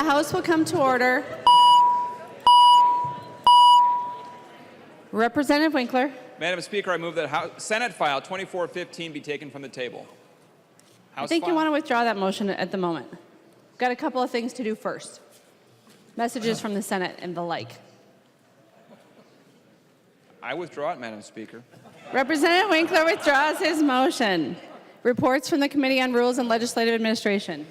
The House will come to order. Representative Winkler. Madam Speaker, I move that Senate File 2415 be taken from the table. I think you want to withdraw that motion at the moment. We've got a couple of things to do first. Messages from the Senate and the like. I withdraw it, Madam Speaker. Representative Winkler withdraws his motion. Reports from the Committee on Rules and Legislative Administration.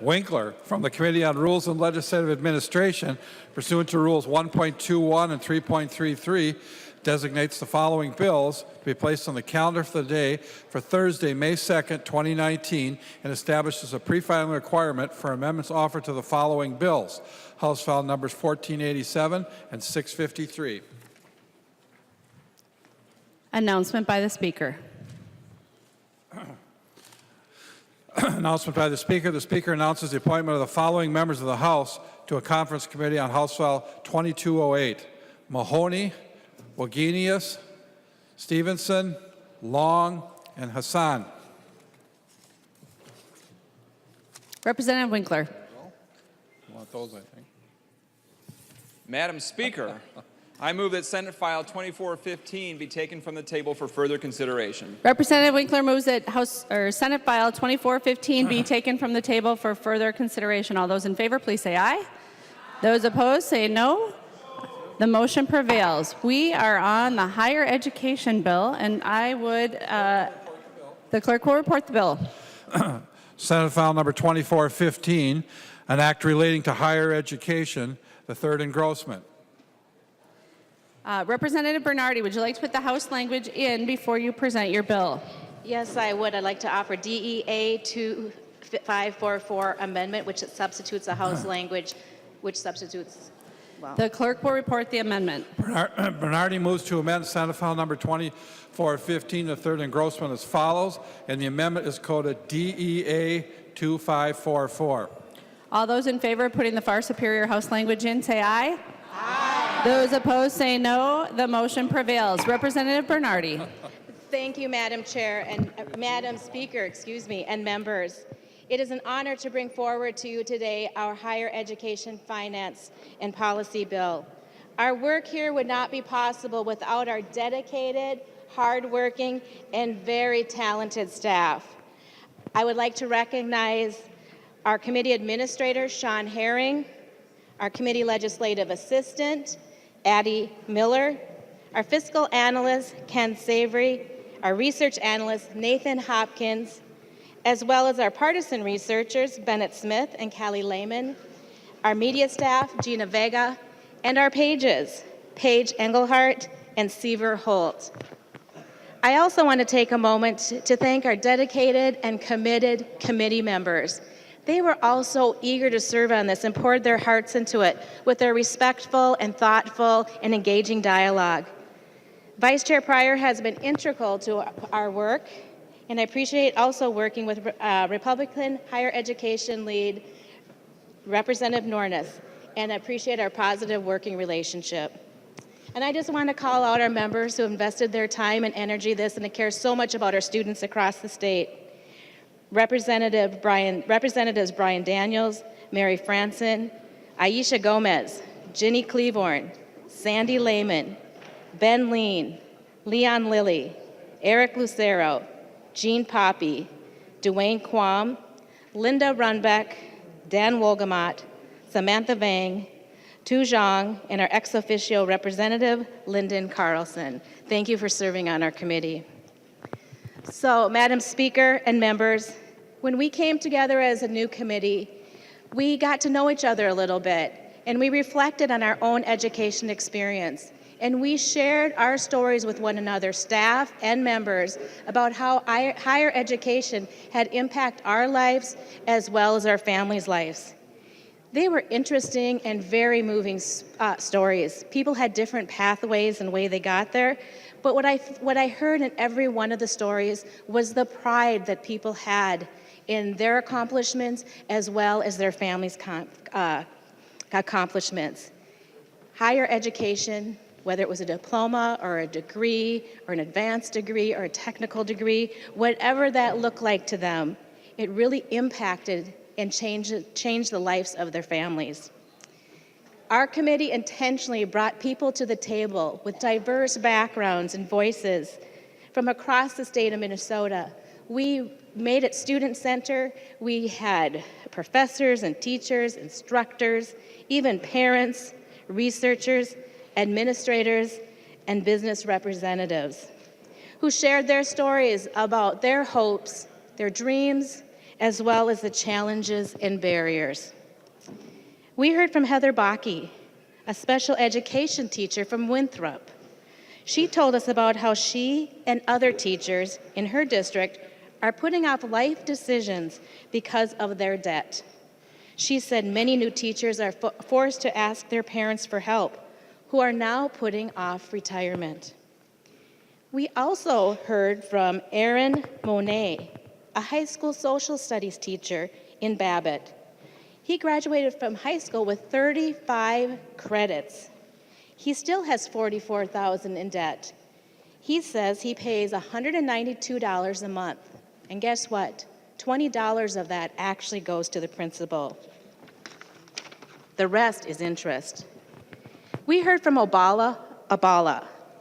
Winkler, from the Committee on Rules and Legislative Administration, pursuant to Rules 1.21 and 3.33, designates the following bills to be placed on the calendar for the day for Thursday, May 2nd, 2019, and establishes a pre-filing requirement for amendments offered to the following bills. House File numbers 1487 and 653. Announcement by the Speaker. Announcement by the Speaker. The Speaker announces the appointment of the following members of the House to a conference committee on House File 2208. Mahoney, Wagenius, Stevenson, Long, and Hassan. Representative Winkler. You want those, I think. Madam Speaker, I move that Senate File 2415 be taken from the table for further consideration. Representative Winkler moves that Senate File 2415 be taken from the table for further consideration. All those in favor, please say aye. Those opposed, say no. The motion prevails. We are on the higher education bill, and I would, the clerk will report the bill. Senate File number 2415, an act relating to higher education, the third engrossment. Representative Bernardy, would you like to put the House language in before you present your bill? Yes, I would. I'd like to offer DEA 2544 amendment, which substitutes the House language, which substitutes, well. The clerk will report the amendment. Bernardy moves to amend Senate File number 2415, the third engrossment, as follows, and the amendment is coded DEA 2544. All those in favor of putting the far superior House language in, say aye. Aye. Those opposed, say no. The motion prevails. Representative Bernardy. Thank you, Madam Chair and Madam Speaker, and members. It is an honor to bring forward to you today our higher education finance and policy bill. Our work here would not be possible without our dedicated, hardworking, and very talented staff. I would like to recognize our committee administrator, Sean Herring, our committee legislative assistant, Addie Miller, our fiscal analyst, Ken Savory, our research analyst, Nathan Hopkins, as well as our partisan researchers, Bennett Smith and Callie Lehman, our media staff, Gina Vega, and our pages, Paige Engelhardt and Seaver Holt. I also want to take a moment to thank our dedicated and committed committee members. They were all so eager to serve on this and poured their hearts into it with their respectful and thoughtful and engaging dialogue. Vice Chair Pryor has been integral to our work, and I appreciate also working with Republican higher education lead, Representative Nornes, and I appreciate our positive working relationship. And I just want to call out our members who invested their time and energy in this and care so much about our students across the state. Representatives Brian Daniels, Mary Franson, Aisha Gomez, Ginny Cleavorn, Sandy Lehman, Ben Lean, Leon Lilly, Eric Lucero, Jean Poppy, Dwayne Quam, Linda Runbeck, Dan Wolgamott, Samantha Vang, Tu Zhang, and our ex officio representative, Lyndon Carlson. Thank you for serving on our committee. So, Madam Speaker and members, when we came together as a new committee, we got to know each other a little bit, and we reflected on our own education experience. And we shared our stories with one another, staff and members, about how higher education had impacted our lives as well as our families' lives. They were interesting and very moving stories. People had different pathways and way they got there, but what I heard in every one of the stories was the pride that people had in their accomplishments as well as their families' accomplishments. Higher education, whether it was a diploma or a degree or an advanced degree or a technical degree, whatever that looked like to them, it really impacted and change the lives of their families. Our committee intentionally brought people to the table with diverse backgrounds and voices from across the state of Minnesota. We made it student-centered. We had professors and teachers, instructors, even parents, researchers, administrators, and business representatives who shared their stories about their hopes, their dreams, as well as the challenges and barriers. We heard from Heather Bakke, a special education teacher from Winthrop. She told us about how she and other teachers in her district are putting off life decisions because of their debt. She said many new teachers are forced to ask their parents for help, who are now putting off retirement. We also heard from Aaron Monet, a high school social studies teacher in Babbitt. He graduated from high school with 35 credits. He still has $44,000 in debt. He says he pays $192 a month. And guess what? $20 of that actually goes to the principal. The rest is interest. We heard from Abala,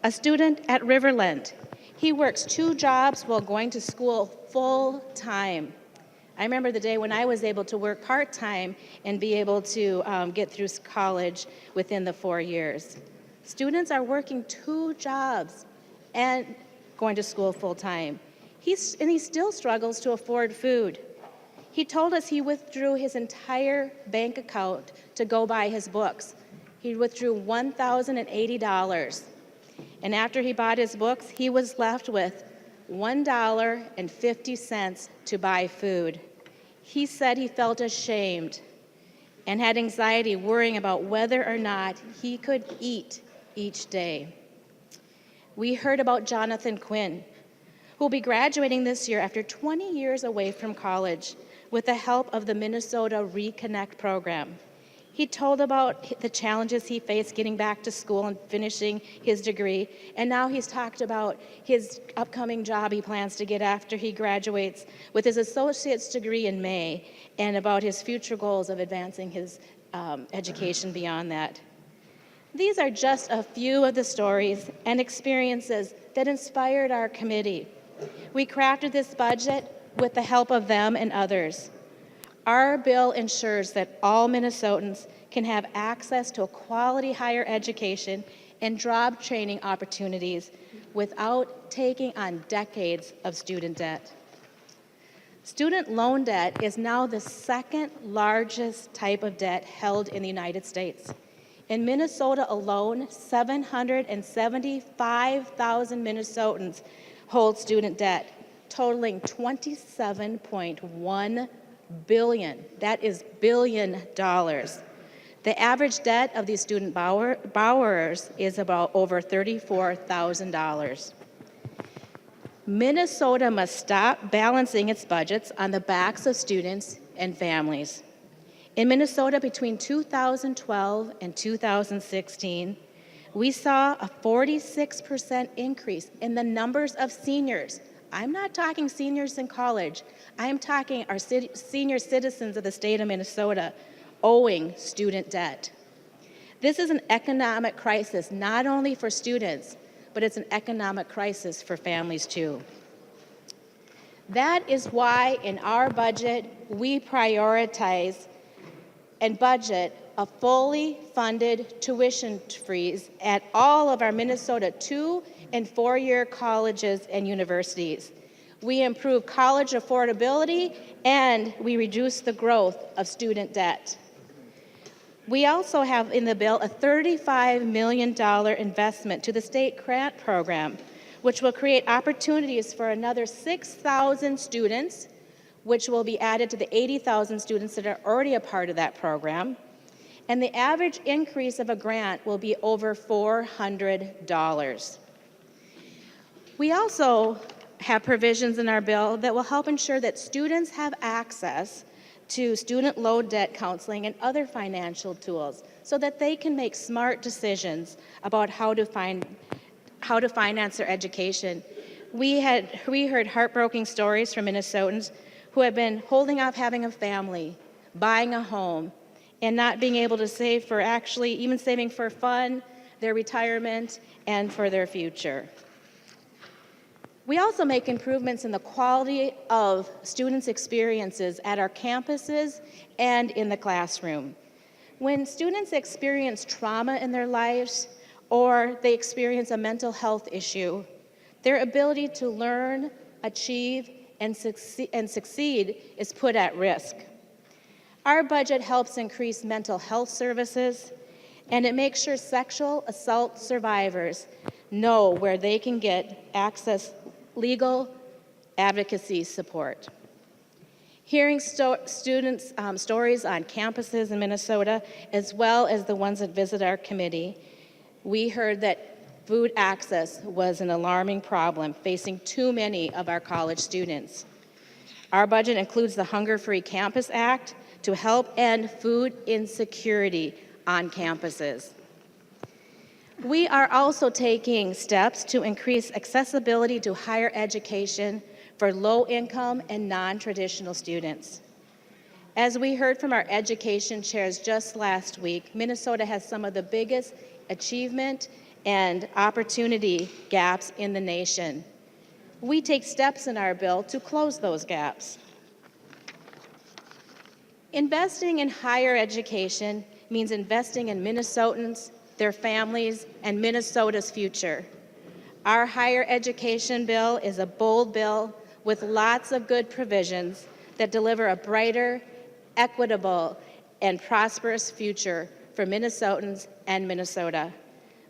a student at Riverland. He works 2 jobs while going to school full time. I remember the day when I was able to work part-time and be able to get through college within the 4 years. Students are working 2 jobs and going to school full-time. He still struggles to afford food. He told us he withdrew his entire bank account to go buy his books. He withdrew $1,080. And after he bought his books, he was left with $1.50 to buy food. He said he felt ashamed and had anxiety worrying about whether or not he could eat each day. We heard about Jonathan Quinn, who will be graduating this year after 20 years away from college with the help of the Minnesota Reconnect program. He told about the challenges he faced getting back to school and finishing his degree, and now he's talked about his upcoming job he plans to get after he graduates with his associate's degree in May, and about his future goals of advancing his education beyond that. These are just a few of the stories and experiences that inspired our committee. We crafted this budget with the help of them and others. Our bill ensures that all Minnesotans can have access to a quality higher education and job training opportunities without taking on decades of student debt. Student loan debt is now the 2nd largest type of debt held in the United States. In Minnesota alone, 775,000 Minnesotans hold student debt, totaling $27.1 billion. That is billion dollars. The average debt of these student borrowers is about over $34,000. Minnesota must stop balancing its budgets on the backs of students and families. In Minnesota, between 2012 and 2016, we saw a 46% increase in the numbers of seniors. I'm not talking seniors in college. I am talking our senior citizens of the state of Minnesota owing student debt. This is an economic crisis, not only for students, but it's an economic crisis for families too. That is why in our budget, we prioritize and budget a fully funded tuition freeze at all of our Minnesota 2- and 4-year colleges and universities. We improve college affordability and we reduce the growth of student debt. We also have in the bill a $35 million investment to the state grant program, which will create opportunities for another 6,000 students, which will be added to the 80,000 students that are already a part of that program. And the average increase of a grant will be over $400. We also have provisions in our bill that will help ensure that students have access to student loan debt counseling and other financial tools so that they can make smart decisions about how to finance their education. We heard heartbreaking stories from Minnesotans who have been holding off having a family buying a home, and not being able to save for actually even saving for fun, their retirement, and for their future. We also make improvements in the quality of students' experiences at our campuses and in the classroom. When students experience trauma in their lives or they experience a mental health issue, their ability to learn, achieve, and succeed is put at risk. Our budget helps increase mental health services, and it makes sure sexual assault survivors know where they can get access legal advocacy support. Hearing students' stories on campuses in Minnesota, as well as the ones that visit our committee, we heard that food access was an alarming problem facing too many of our college students. Our budget includes the Hunger Free Campus Act to help end food insecurity on campuses. We are also taking steps to increase accessibility to higher education for low-income and non-traditional students. As we heard from our education chairs just last week, Minnesota has some of the biggest achievement and opportunity gaps in the nation. We take steps in our bill to close those gaps. Investing in higher education means investing in Minnesotans, their families, and Minnesota's future. Our higher education bill is a bold bill with lots of good provisions that deliver a brighter, equitable, and prosperous future for Minnesotans and Minnesota.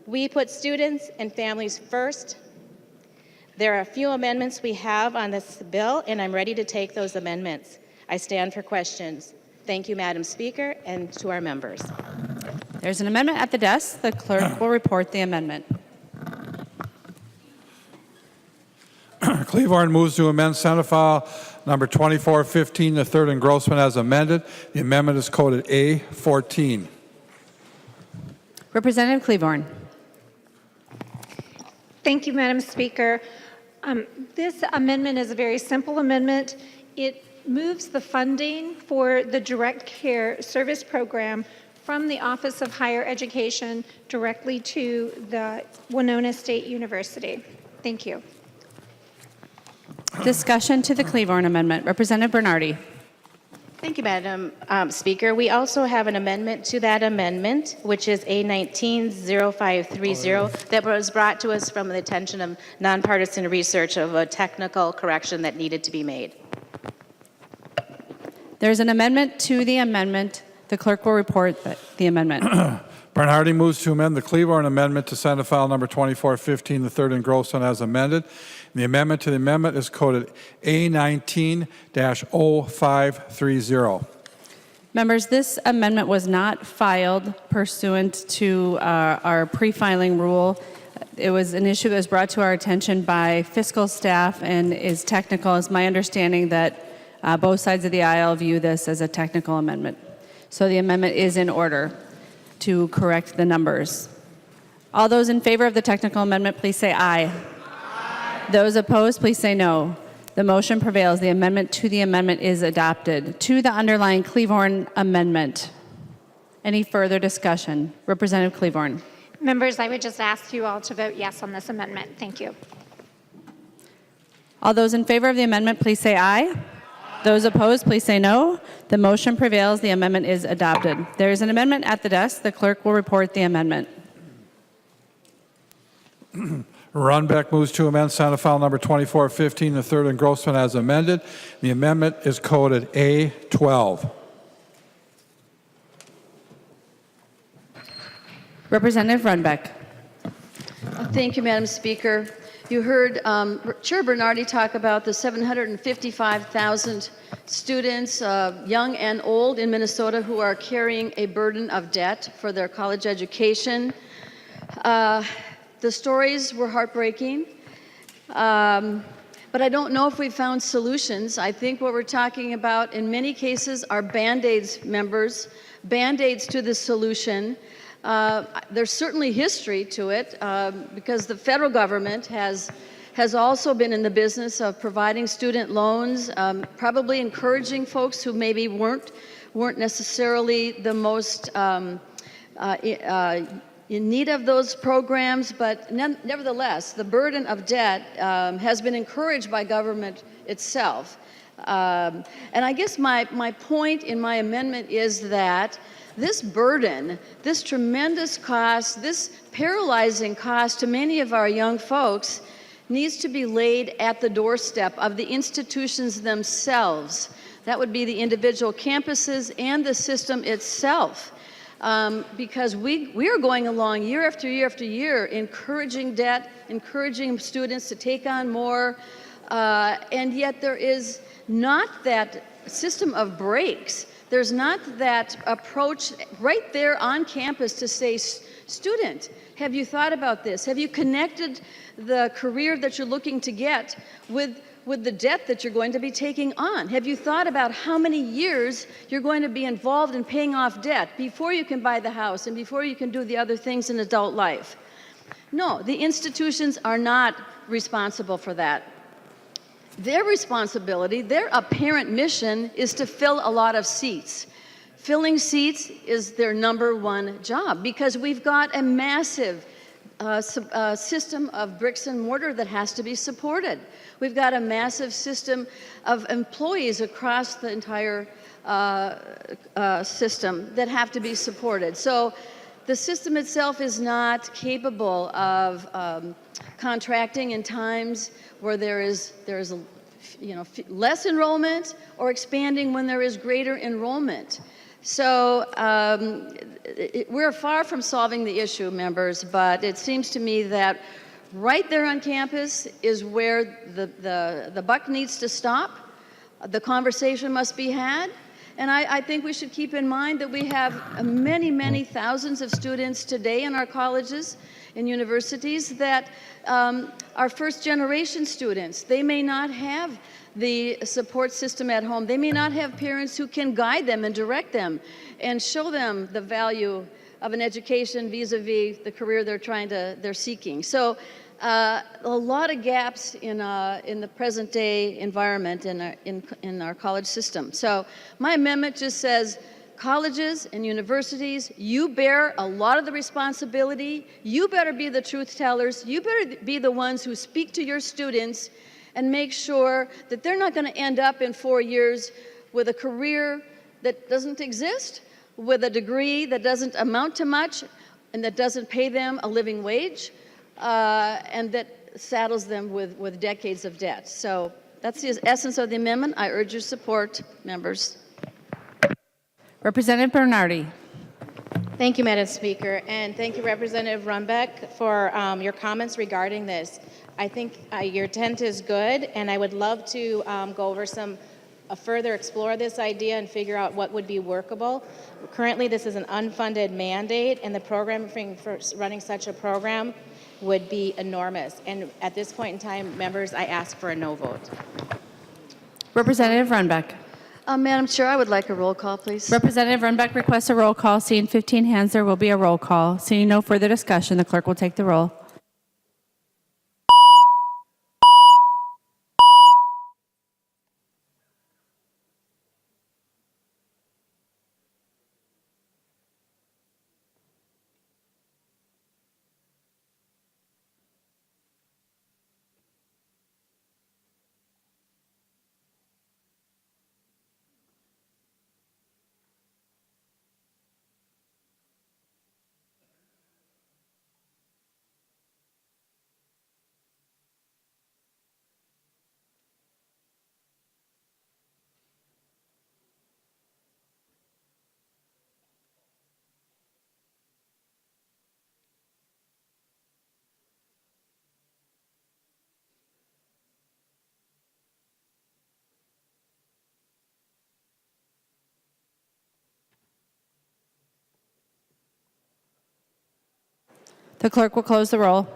We put students and families first. There are a few amendments we have on this bill, and I'm ready to take those amendments. I stand for questions. Thank you, Madam Speaker, and to our members. There's an amendment at the desk. The clerk will report the amendment. Cleavorn moves to amend Senate File number 2415, the third engrossment as amended. The amendment is coded A14. Representative Cleavorn. Thank you, Madam Speaker. This amendment is a very simple amendment. It moves the funding for the Direct Care Service Program from the Office of Higher Education directly to the Winona State University. Thank you. Discussion to the Cleavorn amendment. Representative Bernardy. Thank you, Madam Speaker. We also have an amendment to that amendment, which is A19-0530, that was brought to us from the attention of nonpartisan research of a technical correction that needed to be made. There's an amendment to the amendment. The clerk will report the amendment. Bernardy moves to amend the Cleavorn amendment to Senate File number 2415, the third engrossment as amended. The amendment to the amendment is coded A19-0530. Members, this amendment was not filed pursuant to our pre-filing rule. It was an issue that was brought to our attention by fiscal staff and is technical. It's my understanding that both sides of the aisle view this as a technical amendment. So the amendment is in order to correct the numbers. All those in favor of the technical amendment, please say aye. Aye. Those opposed, please say no. The motion prevails. The amendment to the amendment is adopted. To the underlying Cleavorn amendment. Any further discussion? Representative Cleavorn. Members, I would just ask you all to vote yes on this amendment. Thank you. All those in favor of the amendment, please say aye. Those opposed, please say no. The motion prevails. The amendment is adopted. There is an amendment at the desk. The clerk will report the amendment. Runbeck moves to amend Senate File number 2415, the third engrossment as amended. The amendment is coded A12. Representative Runbeck. Thank you, Madam Speaker. You heard Chair Bernardy talk about the 755,000 students, young and old, in Minnesota who are carrying a burden of debt for their college education. The stories were heartbreaking, but I don't know if we've found solutions. I think what we're talking about in many cases are Band-Aids, members, Band-Aids to the solution. There's certainly history to it because the federal government has also been in the business of providing student loans, probably encouraging folks who maybe weren't weren't necessarily the most in need of those programs, but nevertheless, the burden of debt has been encouraged by government itself. And I guess my point in my amendment is that this burden, this tremendous cost, this paralyzing cost to many of our young folks needs to be laid at the doorstep of the institutions themselves. That would be the individual campuses and the system itself. Because we are going along year after year after year, encouraging debt, encouraging students to take on more, and yet there is not that system of breaks. There's not that approach right there on campus to say, student, have you thought about this? Have you connected the career that you're looking to get with the debt that you're going to be taking on? Have you thought about how many years you're going to be involved in paying off debt before you can buy the house and before you can do the other things in adult life? No, the institutions are not responsible for that. Their responsibility, their apparent mission is to fill a lot of seats. Filling seats is their number one job because we've got a massive system of bricks and mortar that has to be supported. We've got a massive system of employees across the entire system that have to be supported. So the system itself is not capable of contracting in times where there is less enrollment or expanding when there is greater enrollment. So we're far from solving the issue, members, but it seems to me that right there on campus is where the buck needs to stop. The conversation must be had. And I think we should keep in mind that we have many, many thousands of students today in our colleges and universities that are first-generation students. They may not have the support system at home. They may not have parents who can guide them and direct them and show them the value of an education vis-a-vis the career they're seeking. So a lot of gaps in the present-day environment in our college system. So my amendment just says, colleges and universities, you bear a lot of the responsibility. You better be the truth tellers. You better be the ones who speak to your students and make sure that they're not going to end up in 4 years with a career that doesn't exist, with a degree that doesn't amount to much, and that doesn't pay them a living wage, and that saddles them with decades of debt. So that's the essence of the amendment. I urge your support, members. Representative Bernardy. Thank you, Madam Speaker, and thank you, Representative Runbeck, for your comments regarding this. I think your intent is good, and I would love to go over further explore this idea and figure out what would be workable. Currently, this is an unfunded mandate, and the programming for running such a program would be enormous. And at this point in time, members, I ask for a no vote. Representative Runbeck. Madam Chair, I would like a roll call, please. Representative Runbeck requests a roll call. Seeing 15 hands, there will be a roll call. Seeing no further discussion, the clerk will take the roll. The clerk will close the roll.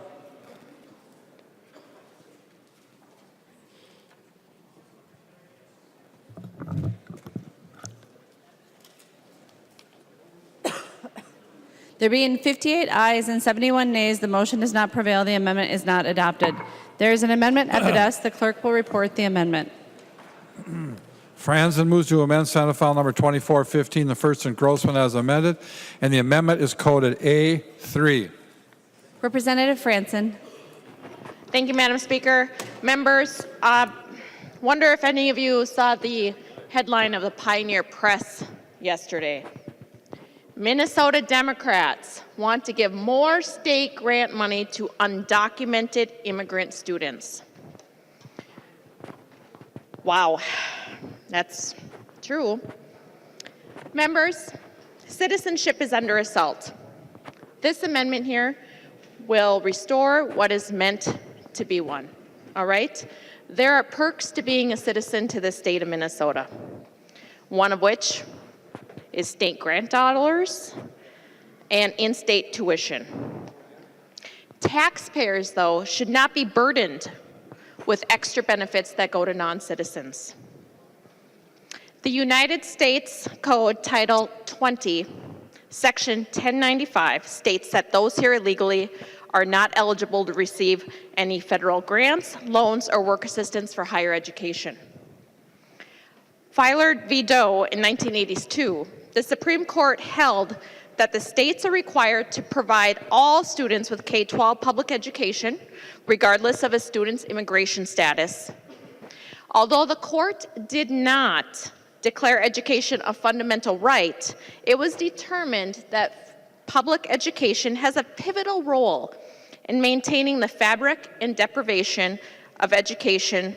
There being 58 ayes and 71 nays, the motion does not prevail. The amendment is not adopted. There is an amendment at the desk. The clerk will report the amendment. Franzen moves to amend Senate File Number 2415, the first engrossment as amended, and the amendment is coded A3. Representative Franson. Thank you, Madam Speaker. Members, wonder if any of you saw the headline of the Pioneer Press yesterday. Minnesota Democrats want to give more state grant money to undocumented immigrant students. Wow, that's true. Members, citizenship is under assault. This amendment here will restore what is meant to be one, all right? There are perks to being a citizen to the state of Minnesota, one of which is state grant dollars and in-state tuition. Taxpayers, though, should not be burdened with extra benefits that go to non-citizens. The United States Code Title 20, Section 1095 states that those here illegally are not eligible to receive any federal grants, loans, or work assistance for higher education. Filer v. Doe in 1982, the Supreme Court held that the states are required to provide all students with K-12 public education, regardless of a student's immigration status. Although the court did not declare education a fundamental right, it was determined that public education has a pivotal role in maintaining the fabric and deprivation of education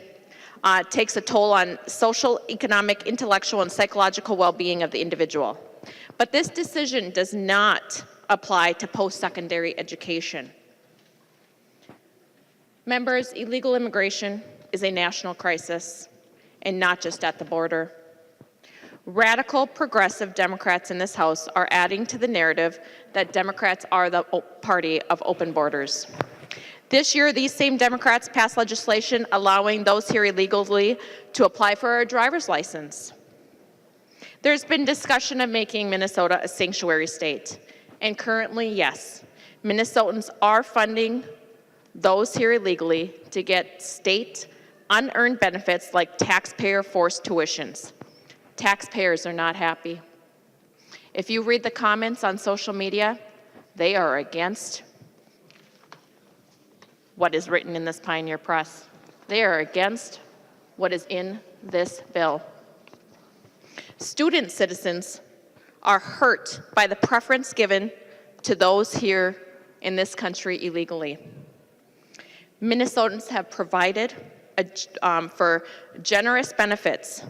takes a toll on social, economic, intellectual, and psychological well-being of the individual. But this decision does not apply to post-secondary education. Members, illegal immigration is a national crisis, and not just at the border. Radical progressive Democrats in this House are adding to the narrative that Democrats are the party of open borders. This year, these same Democrats passed legislation allowing those here illegally to apply for a driver's license. There's been discussion of making Minnesota a sanctuary state, and currently, yes, Minnesotans are funding those here illegally to get state unearned benefits like taxpayer-forced tuitions. Taxpayers are not happy. If you read the comments on social media, they are against what is written in this Pioneer Press. They are against what is in this bill. Student citizens are hurt by the preference given to those here in this country illegally. Minnesotans have provided for generous benefits,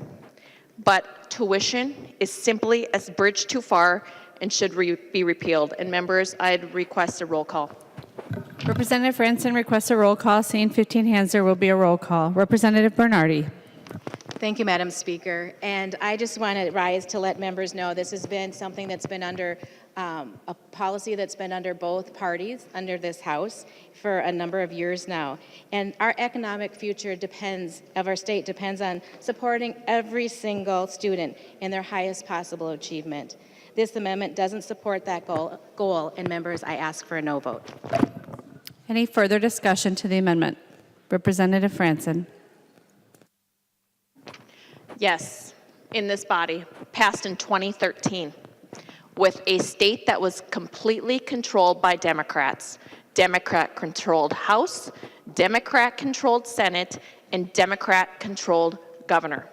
but tuition is simply a bridge too far and should be repealed. And members, I'd request a roll call. Representative Franson requests a roll call. Seeing 15 hands, there will be a roll call. Representative Bernardy. Thank you, Madam Speaker. And I just want to rise to let members know this has been something that's been under a policy that's been under both parties under this House for a number of years now. And our economic future of our state depends on supporting every single student in their highest possible achievement. This amendment doesn't support that goal, and members, I ask for a no vote. Any further discussion to the amendment? Representative Franson. Yes, in this body, passed in 2013, with a state that was completely controlled by Democrats. Democrat-controlled House, Democrat-controlled Senate, and Democrat-controlled governor.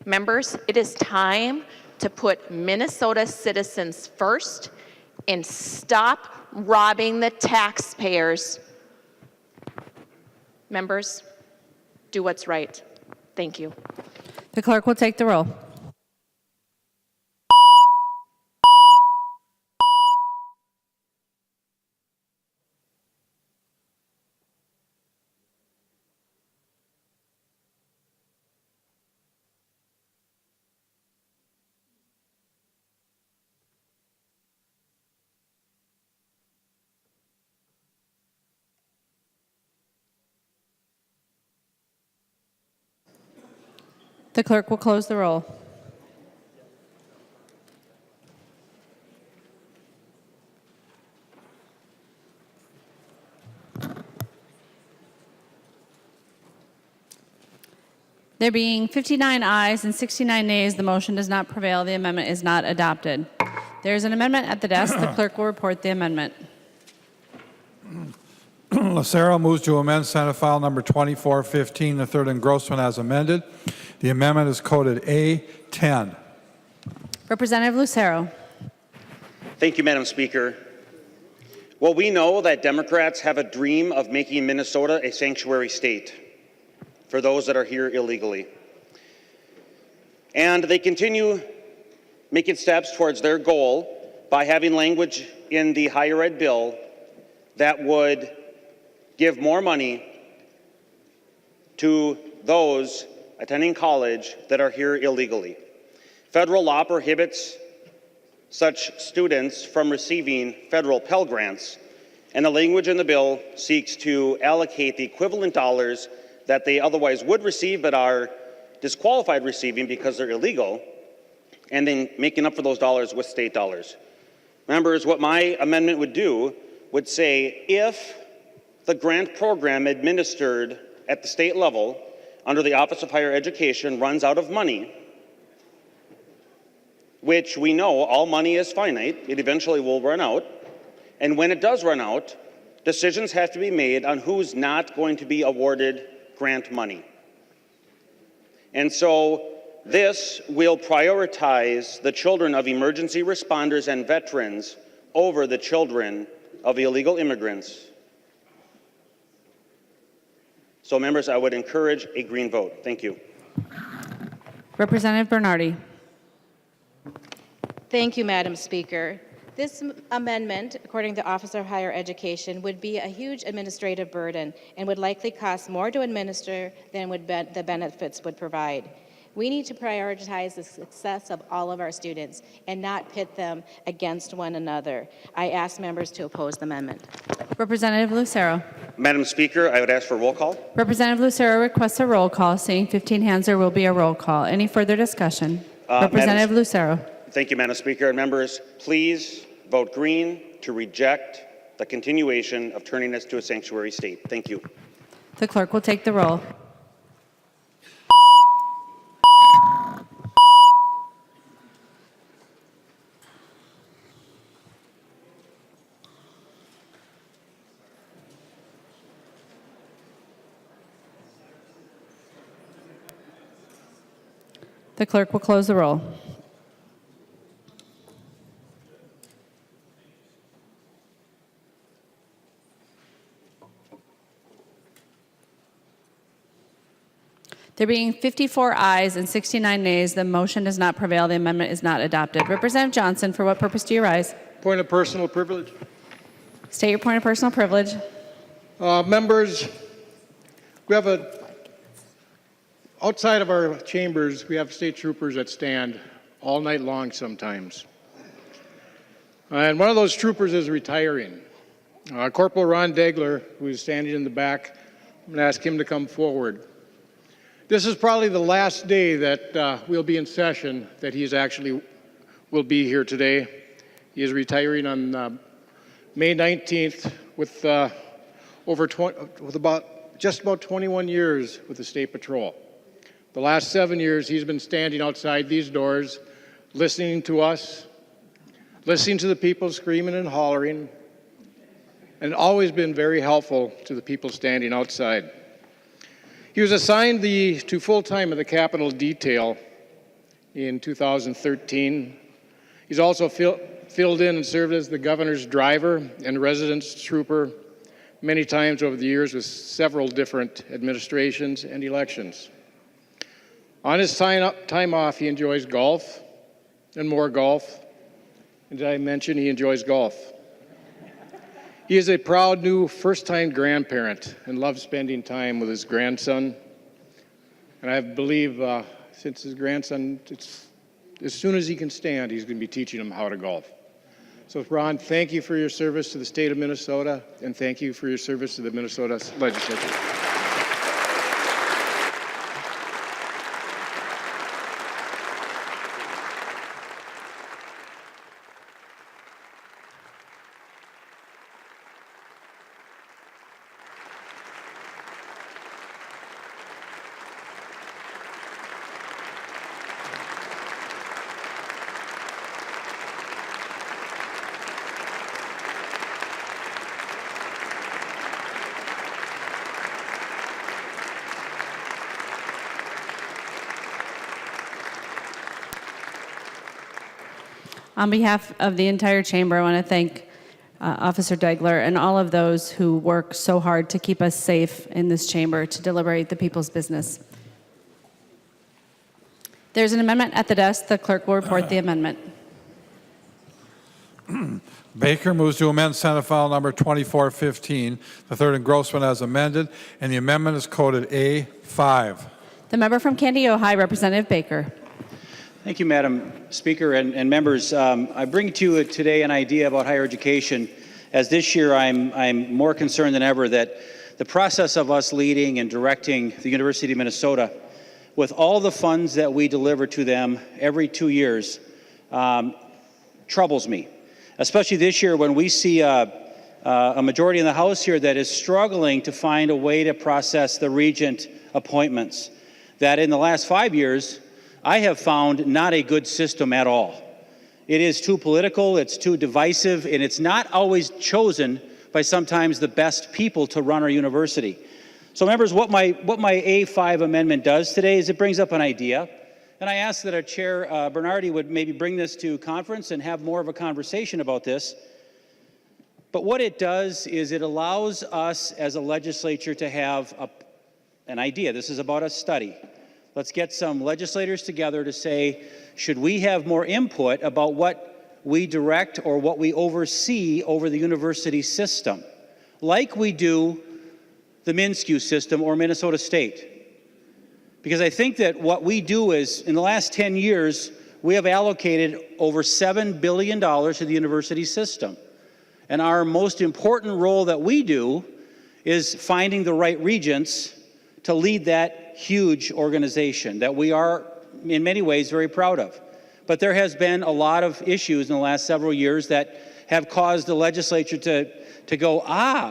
Members, it is time to put Minnesota citizens first and stop robbing the taxpayers. Members, do what's right. Thank you. The clerk will take the roll. The clerk will close the roll. There being 59 ayes and 69 nays, the motion does not prevail. The amendment is not adopted. There is an amendment at the desk. The clerk will report the amendment. Lucero moves to amend Senate File Number 2415, the third engrossment as amended. The amendment is coded A10. Representative Lucero. Thank you, Madam Speaker. Well, we know that Democrats have a dream of making Minnesota a sanctuary state for those that are here illegally. And they continue making steps towards their goal by having language in the higher ed bill that would give more money to those attending college that are here illegally. Federal law prohibits such students from receiving federal Pell Grants, and the language in the bill seeks to allocate the equivalent dollars that they otherwise would receive but are disqualified receiving because they're illegal, and then making up for those dollars with state dollars. Members, what my amendment would do would say if the grant program administered at the state level under the Office of Higher Education runs out of money, which we know all money is finite, it eventually will run out, and when it does run out, decisions have to be made on who's not going to be awarded grant money. And so this will prioritize the children of emergency responders and veterans over the children of illegal immigrants. So members, I would encourage a green vote. Thank you. Representative Bernardy. Thank you, Madam Speaker. This amendment, according to the Office of Higher Education, would be a huge administrative burden and would likely cost more to administer than the benefits would provide. We need to prioritize the success of all of our students and not pit them against one another. I ask members to oppose the amendment. Representative Lucero. Madam Speaker, I would ask for a roll call. Representative Lucero requests a roll call. Seeing 15 hands, there will be a roll call. Any further discussion? Representative Lucero. Thank you, Madam Speaker. And members, please vote green to reject the continuation of turning us to a sanctuary state. Thank you. The clerk will take the roll. The clerk will close the roll. There being 54 ayes and 69 nays, the motion does not prevail. The amendment is not adopted. Representative Johnson, for what purpose do you rise? Point of personal privilege. State your point of personal privilege. Members, we have outside of our chambers, we have state troopers that stand all night long sometimes. And one of those troopers is retiring. Corporal Ron Degler, who is standing in the back, I'm going to ask him to come forward. This is probably the last day that we'll be in session that he's actually will be here today. He is retiring on May 19th with just about 21 years with the State Patrol. The last 7 years, he's been standing outside these doors, listening to us, listening to the people screaming and hollering, and always been very helpful to the people standing outside. He was assigned to full-time at the Capitol Detail in 2013. He's also filled in and served as the governor's driver and residence trooper many times over the years with several different administrations and elections. On his time off, he enjoys golf and more golf. And did I mention he enjoys golf? He is a proud new first-time grandparent and loves spending time with his grandson. And I believe since his grandson, as soon as he can stand, he's going to be teaching him how to golf. So Ron, thank you for your service to the state of Minnesota, and thank you for your service to the Minnesota legislature. On behalf of the entire chamber, I want to thank Officer Degler and all of those who work so hard to keep us safe in this chamber to deliberate the people's business. There's an amendment at the desk. The clerk will report the amendment. Baker moves to amend Senate File Number 2415, the third engrossment as amended, and the amendment is coded A5. The member from Candy, Ojai, Representative Baker. Thank you, Madam Speaker and members. I bring to you today an idea about higher education, as this year I'm more concerned than ever that the process of us leading and directing the University of Minnesota with all the funds that we deliver to them every 2 years troubles me, especially this year when we see a majority in the House here that is struggling to find a way to process the regent appointments that in the last 5 years I have found not a good system at all. It is too political, it's too divisive, and it's not always chosen by sometimes the best people to run our university. So members, what my A5 amendment does today is it brings up an idea, and I ask that our chair, Bernardy, would maybe bring this to conference and have more of a conversation about this. But what it does is it allows us as a legislature to have an idea. This is about a study. Let's get some legislators together to say, should we have more input about what we direct or what we oversee over the university system, like we do the MnSCU system or Minnesota State? Because I think that what we do is, in the last 10 years, we have allocated over $7 billion to the university system. And our most important role that we do is finding the right regents to lead that huge organization that we are, in many ways, very proud of. But there has been a lot of issues in the last several years that have caused the legislature to go,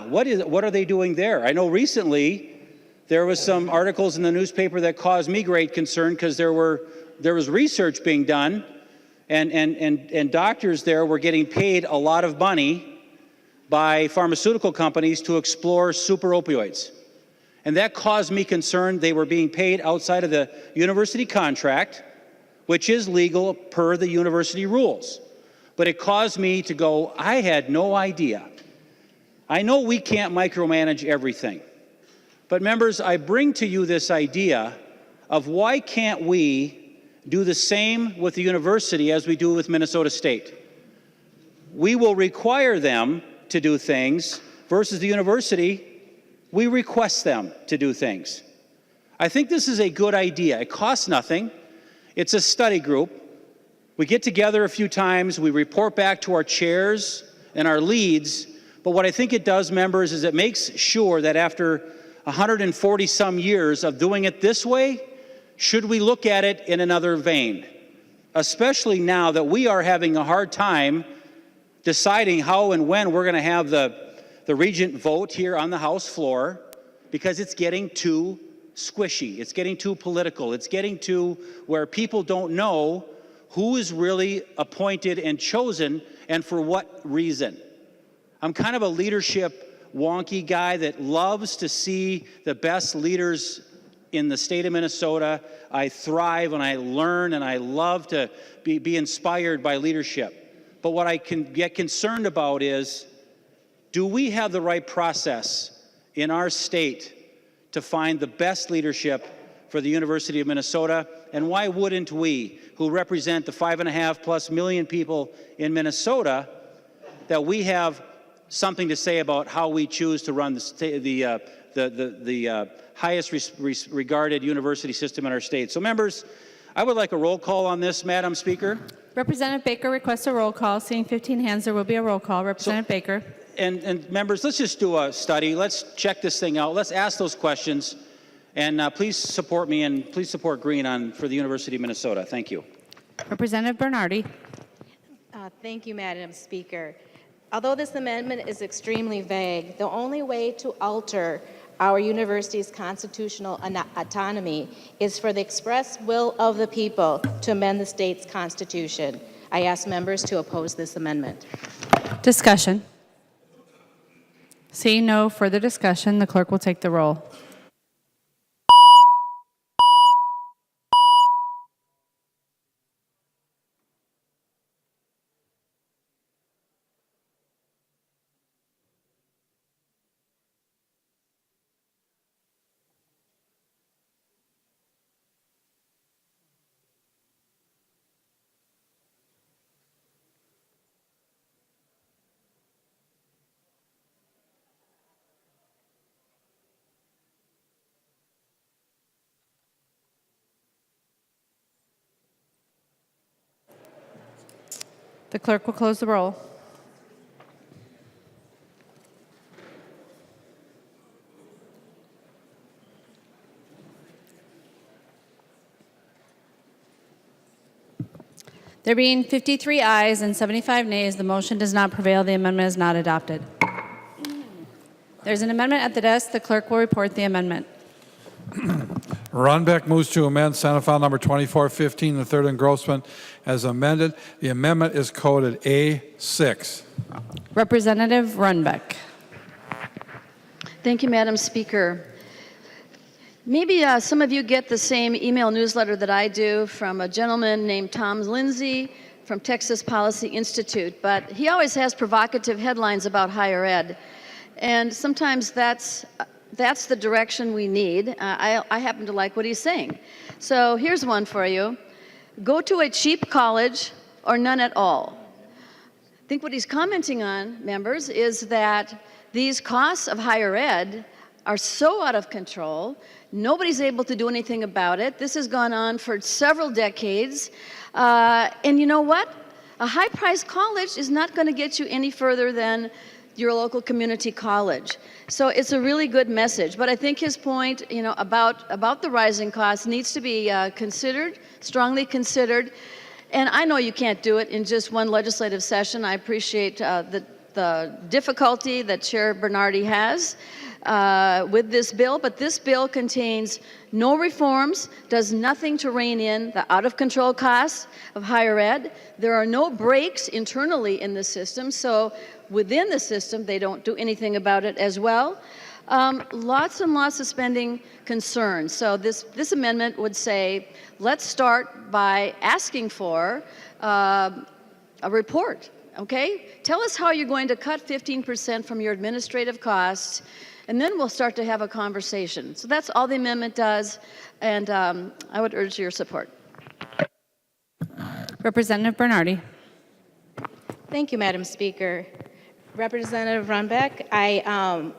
what are they doing there? I know recently there was some articles in the newspaper that caused me great concern because there was research being done and doctors there were getting paid a lot of money by pharmaceutical companies to explore super opioids. And that caused me concern. They were being paid outside of the university contract, which is legal per the university rules. But it caused me to go, I had no idea. I know we can't micromanage everything. But members, I bring to you this idea of why can't we do the same with the university as we do with Minnesota State? We will require them to do things versus the university, we request them to do things. I think this is a good idea. It costs nothing. It's a study group. We get together a few times. We report back to our chairs and our leads. But what I think it does, members, is it makes sure that after 140 some years of doing it this way, should we look at it in another vein? Especially now that we are having a hard time deciding how and when we're going to have the regent vote here on the House floor, because it's getting too squishy. It's getting too political. It's getting to where people don't know who is really appointed and chosen and for what reason. I'm kind of a leadership wonky guy that loves to see the best leaders in the state of Minnesota. I thrive and I learn and I love to be inspired by leadership. But what I can get concerned about is, do we have the right process in our state to find the best leadership for the University of Minnesota? And why wouldn't we, who represent the 5.5+ million people in Minnesota, that we have something to say about how we choose to run the highest regarded university system in our state? So members, I would like a roll call on this, Madam Speaker. Representative Baker requests a roll call. Seeing 15 hands, there will be a roll call. Representative Baker. And members, let's just do a study. Let's check this thing out. Let's ask those questions. And please support me and please support Green for the University of Minnesota. Thank you. Representative Bernardy. Thank you, Madam Speaker. Although this amendment is extremely vague, the only way to alter our university's constitutional autonomy is for the express will of the people to amend the state's constitution. I ask members to oppose this amendment. Discussion. Seeing no further discussion, the clerk will take the roll. The clerk will close the roll. There being 53 ayes and 75 nays, the motion does not prevail. The amendment is not adopted. There's an amendment at the desk. The clerk will report the amendment. Runbeck moves to amend Senate File Number 2415, the third engrossment, as amended. The amendment is coded A6. Representative Runbeck. Thank you, Madam Speaker. Maybe some of you get the same email newsletter that I do from a gentleman named Tom Lindsay from Texas Policy Institute, but he always has provocative headlines about higher ed, and sometimes that's the direction we need. I happen to like what he's saying. So here's one for you. Go to a cheap college or none at all. I think what he's commenting on, members, is that these costs of higher ed are so out of control. Nobody's able to do anything about it. This has gone on for several decades. And you know what? A high-priced college is not going to get you any further than your local community college. So it's a really good message. But I think his point, about the rising costs needs to be considered, strongly considered. And I know you can't do it in just one legislative session. I appreciate the difficulty that Chair Bernardy has with this bill, but this bill contains no reforms, does nothing to rein in the out-of-control costs of higher ed. There are no breaks internally in the system, so within the system, they don't do anything about it as well. Lots and lots of spending concerns. So this amendment would say, let's start by asking for a report, okay? Tell us how you're going to cut 15% from your administrative costs, and then we'll start to have a conversation. So that's all the amendment does, and I would urge your support. Representative Bernardy. Thank you, Madam Speaker. Representative Runbeck, I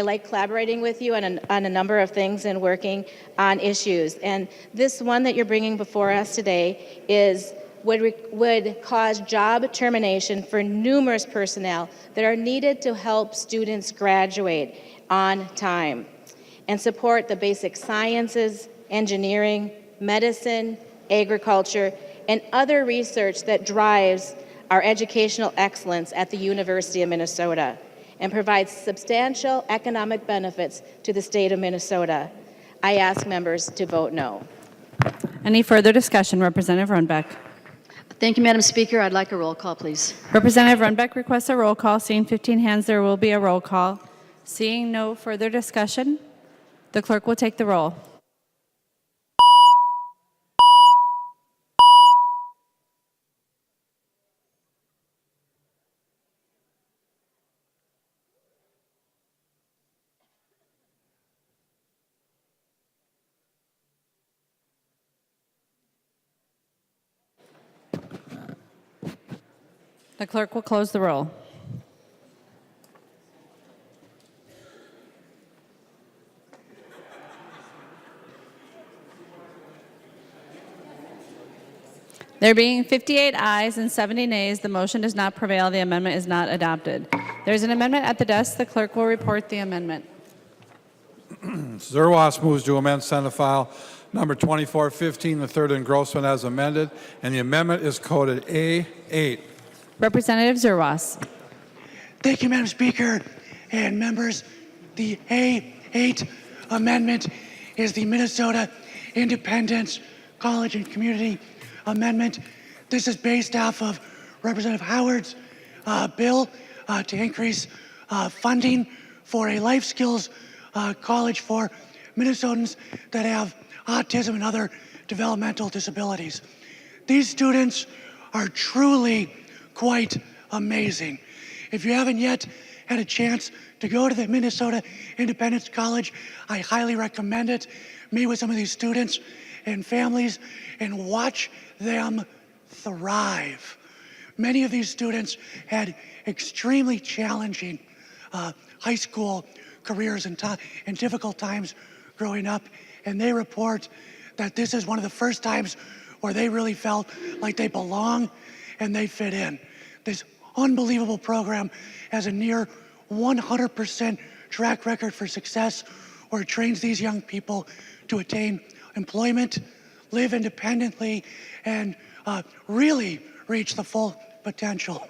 like collaborating with you on a number of things and working on issues. And this one that you're bringing before us today would cause job termination for numerous personnel that are needed to help students graduate on time and support the basic sciences, engineering, medicine, agriculture, and other research that drives our educational excellence at the University of Minnesota and provides substantial economic benefits to the state of Minnesota. I ask members to vote no. Any further discussion? Representative Runbeck. Thank you, Madam Speaker. I'd like a roll call, please. Representative Runbeck requests a roll call. Seeing 15 hands, there will be a roll call. Seeing no further discussion, the clerk will take the roll. The clerk will close the roll. There being 58 ayes and 70 nays, the motion does not prevail. The amendment is not adopted. There's an amendment at the desk. The clerk will report the amendment. Zerwas moves to amend Senate File Number 2415, the third engrossment, as amended, and the amendment is coded A8. Representative Zerwas. Thank you, Madam Speaker and members. The A8 amendment is the Minnesota Independence College and Community Amendment. This is based off of Representative Howard's bill to increase funding for a life skills college for Minnesotans that have autism and other developmental disabilities. These students are truly quite amazing. If you haven't yet had a chance to go to the Minnesota Independence College, I highly recommend it. Meet with some of these students and families and watch them thrive. Many of these students had extremely challenging high school careers and difficult times growing up, and they report that this is one of the first times where they really felt like they belong and they fit in. This unbelievable program has a near 100% track record for success, where it trains these young people to attain employment, live independently, and really reach the full potential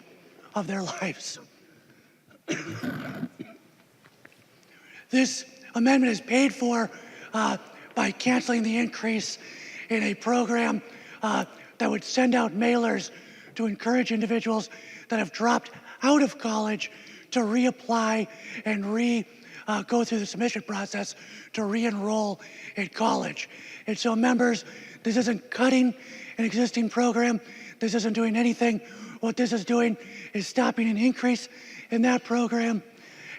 of their lives. This amendment is paid for by canceling the increase in a program that would send out mailers to encourage individuals that have dropped out of college to reapply and go through the submission process to re-enroll in college. And so, members, this isn't cutting an existing program. This isn't doing anything. What this is doing is stopping an increase in that program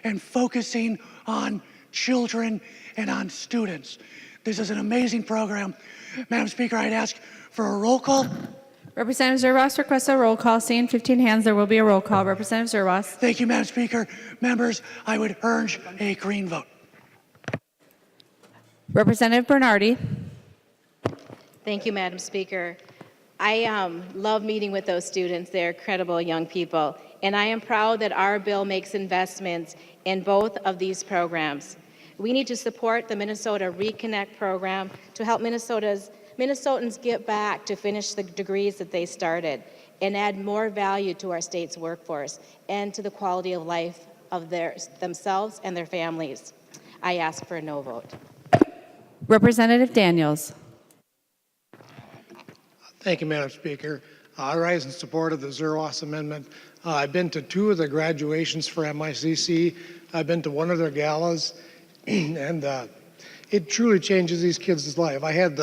and focusing on children and on students. This is an amazing program. Madam Speaker, I'd ask for a roll call. Representative Zerwas requests a roll call. Seeing 15 hands, there will be a roll call. Representative Zerwas. Thank you, Madam Speaker. Members, I would urge a green vote. Representative Bernardy. Thank you, Madam Speaker. I love meeting with those students. They're incredible young people. And I am proud that our bill makes investments in both of these programs. We need to support the Minnesota Reconnect program to help Minnesotans get back to finish the degrees that they started and add more value to our state's workforce and to the quality of life of themselves and their families. I ask for a no vote. Representative Daniels. Thank you, Madam Speaker. I rise in support of the Zerwas amendment. I've been to 2 of the graduations for MICC. I've been to one of their galas, and it truly changes these kids' life. I had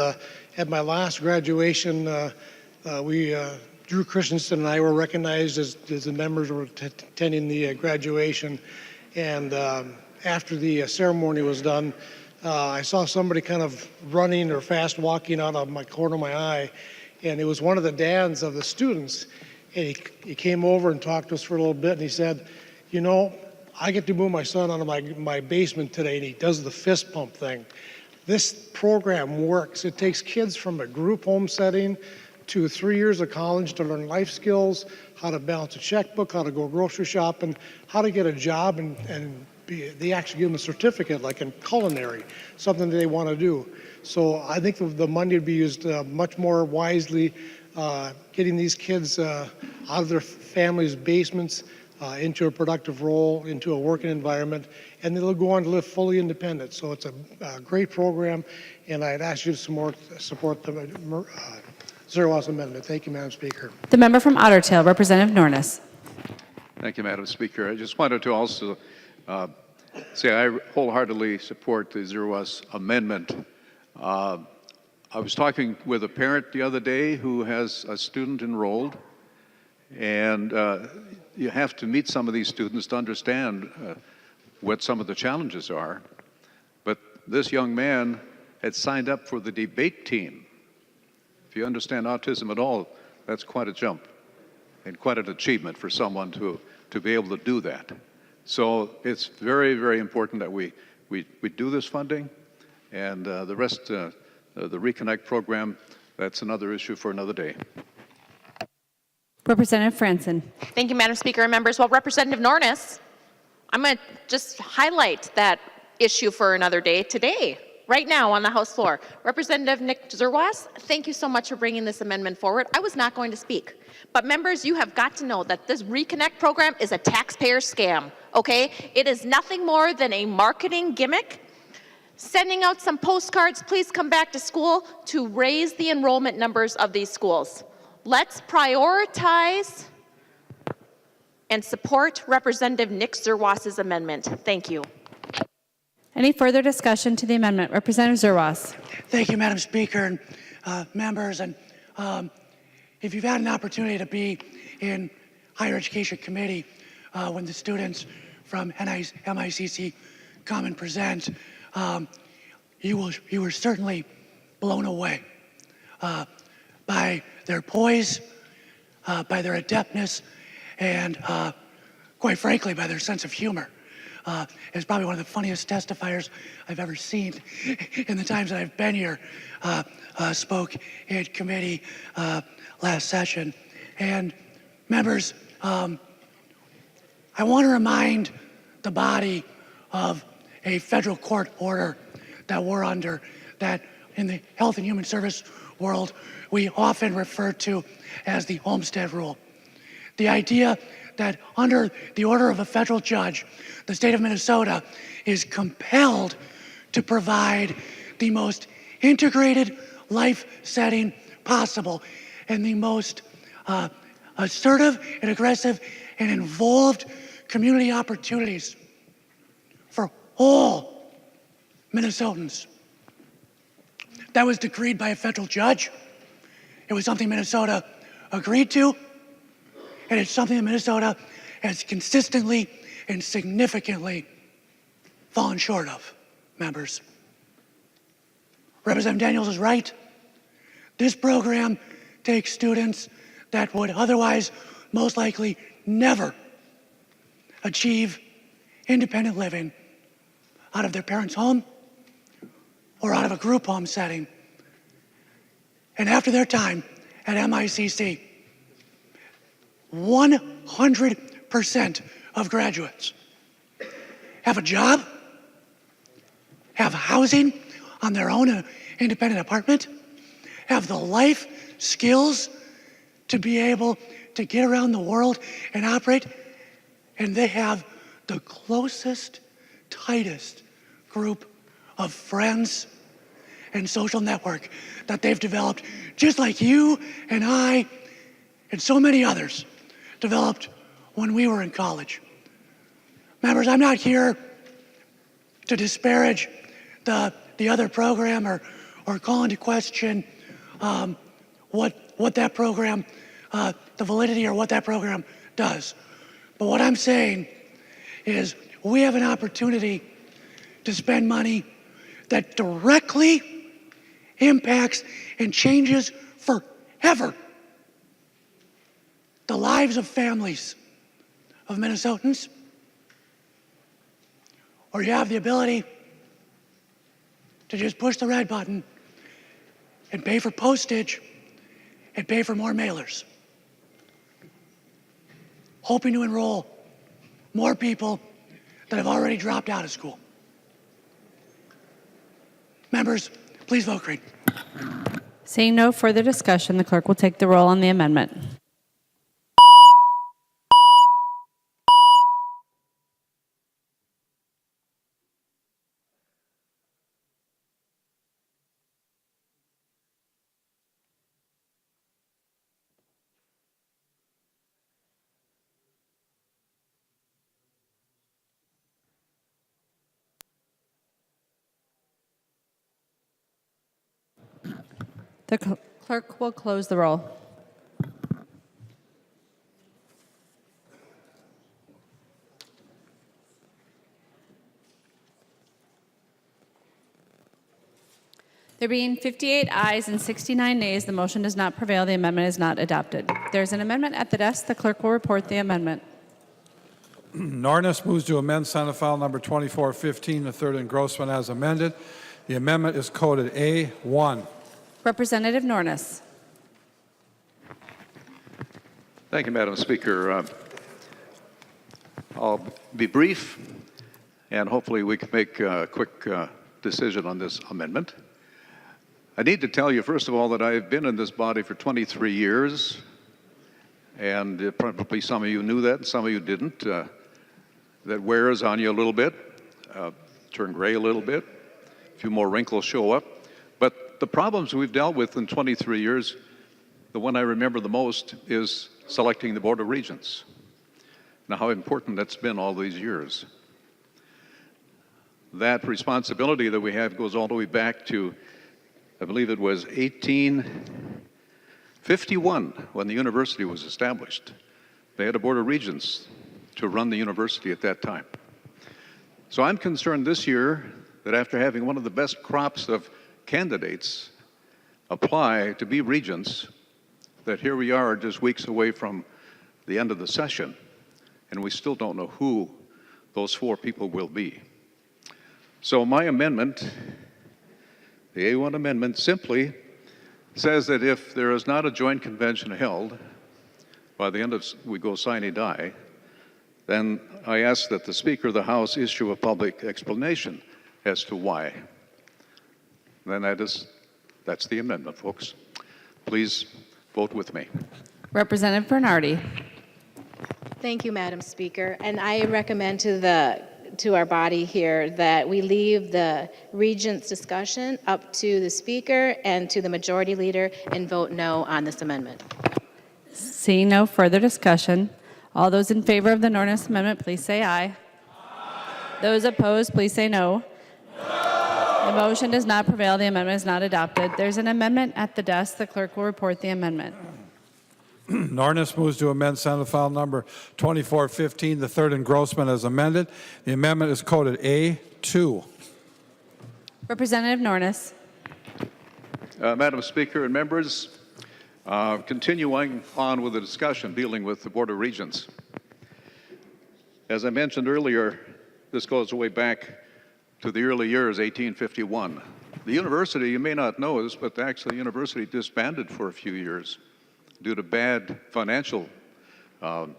at my last graduation, Drew Christensen and I were recognized as the members were attending the graduation, and after the ceremony was done, I saw somebody kind of running or fast walking out of my corner of my eye, and it was one of the dads of the students. And he came over and talked to us for a little bit, and he said, you know, I get to move my son out of my basement today, and he does the fist pump thing. This program works. It takes kids from a group home setting to 3 years of college to learn life skills, how to balance a checkbook, how to go grocery shopping, how to get a job, and they actually give them a certificate, like in culinary, something that they want to do. So I think the money would be used much more wisely, getting these kids out of their families' basements into a productive role, into a working environment, and they'll go on to live fully independent. So it's a great program, and I'd ask you to support the Zerwas amendment. Thank you, Madam Speaker. The member from Otter Tail, Representative Nornis. Thank you, Madam Speaker. I just wanted to also say I wholeheartedly support the Zerwas amendment. I was talking with a parent the other day who has a student enrolled, and you have to meet some of these students to understand what some of the challenges are. But this young man had signed up for the debate team. If you understand autism at all, that's quite a jump and quite an achievement for someone to be able to do that. So it's very, very important that we do this funding, and the rest, the Reconnect program, that's another issue for another day. Representative Franson. Thank you, Madam Speaker and members. Well, Representative Nornis, I'm going to just highlight that issue for another day today, right now on the House floor. Representative Nick Zerwas, thank you so much for bringing this amendment forward. I was not going to speak, but members, you have got to know that this Reconnect program is a taxpayer scam, okay? It is nothing more than a marketing gimmick, sending out some postcards, please come back to school, to raise the enrollment numbers of these schools. Let's prioritize and support Representative Nick Zerwas's amendment. Thank you. Any further discussion to the amendment? Representative Zerwas. Thank you, Madam Speaker and members. And if you've had an opportunity to be in Higher Education Committee when the students from MICC come and present, you were certainly blown away by their poise, by their adeptness, and quite frankly, by their sense of humor. It's probably one of the funniest testifiers I've ever seen in the times that I've been here, spoke in committee last session. And Members, I want to remind the body of a federal court order that we're under, that in the Health and Human Service world we often refer to as the Homestead Rule. The idea that under the order of a federal judge, the state of Minnesota is compelled to provide the most integrated life setting possible and the most assertive and aggressive and involved community opportunities for all Minnesotans. That was decreed by a federal judge. It was something Minnesota agreed to, and it's something that Minnesota has consistently and significantly fallen short of, members. Representative Daniels is right. This program takes students that would otherwise most likely never achieve independent living out of their parents' home or out of a group home setting. And after their time at MICC, 100% of graduates have a job, have housing on their own independent apartment, have the life skills to be able to get around the world and operate, and they have the closest, tightest group of friends and social network that they've developed, just like you and I and so many others developed when we were in college. Members, I'm not here to disparage the other program or call into question what that program, the validity or what that program does. But what I'm saying is we have an opportunity to spend money that directly impacts and changes forever the lives of families of Minnesotans, or you have the ability to just push the red button and pay for postage and pay for more mailers, hoping to enroll more people that have already dropped out of school. Members, please vote green. Seeing no further discussion, the clerk will take the roll on the amendment. The clerk will close the roll. There being 58 ayes and 69 nays, the motion does not prevail. The amendment is not adopted. There's an amendment at the desk. The clerk will report the amendment. Nornis moves to amend Senate File Number 2415, the third engrossment as amended. The amendment is coded A1. Representative Nornis. Thank you, Madam Speaker. I'll be brief, and hopefully we can make a quick decision on this amendment. I need to tell you, first of all, that I've been in this body for 23 years, and probably some of you knew that, and some of you didn't. That wears on you a little bit, turn gray a little bit, a few more wrinkles show up. But the problems we've dealt with in 23 years, the one I remember the most is selecting the Board of Regents. Now, how important that's been all these years. That responsibility that we have goes all the way back to, I believe it was 1851 when the university was established. They had a Board of Regents to run the university at that time. So I'm concerned this year that after having one of the best crops of candidates apply to be regents, that here we are just weeks away from the end of the session, and we still don't know who those four people will be. So my amendment, the A1 amendment, simply says that if there is not a joint convention held, by the end of we go sine die, then I ask that the Speaker of the House issue a public explanation as to why. Then that's the amendment, folks. Please vote with me. Representative Bernardy. Thank you, Madam Speaker. And I recommend to our body here that we leave the Regent's discussion up to the Speaker and to the Majority Leader and vote no on this amendment. Seeing no further discussion, all those in favor of the Nornis Amendment, please say aye. Those opposed, please say no. The motion does not prevail. The amendment is not adopted. There's an amendment at the desk. The clerk will report the amendment. Nornis moves to amend Senate File Number 2415, the third engrossment as amended. The amendment is coded A2. Representative Nornis. Madam Speaker and members, continuing on with the discussion dealing with the Board of Regents. As I mentioned earlier, this goes way back to the early years, 1851. The university, you may not know this, but actually the university disbanded for a few years due to bad financial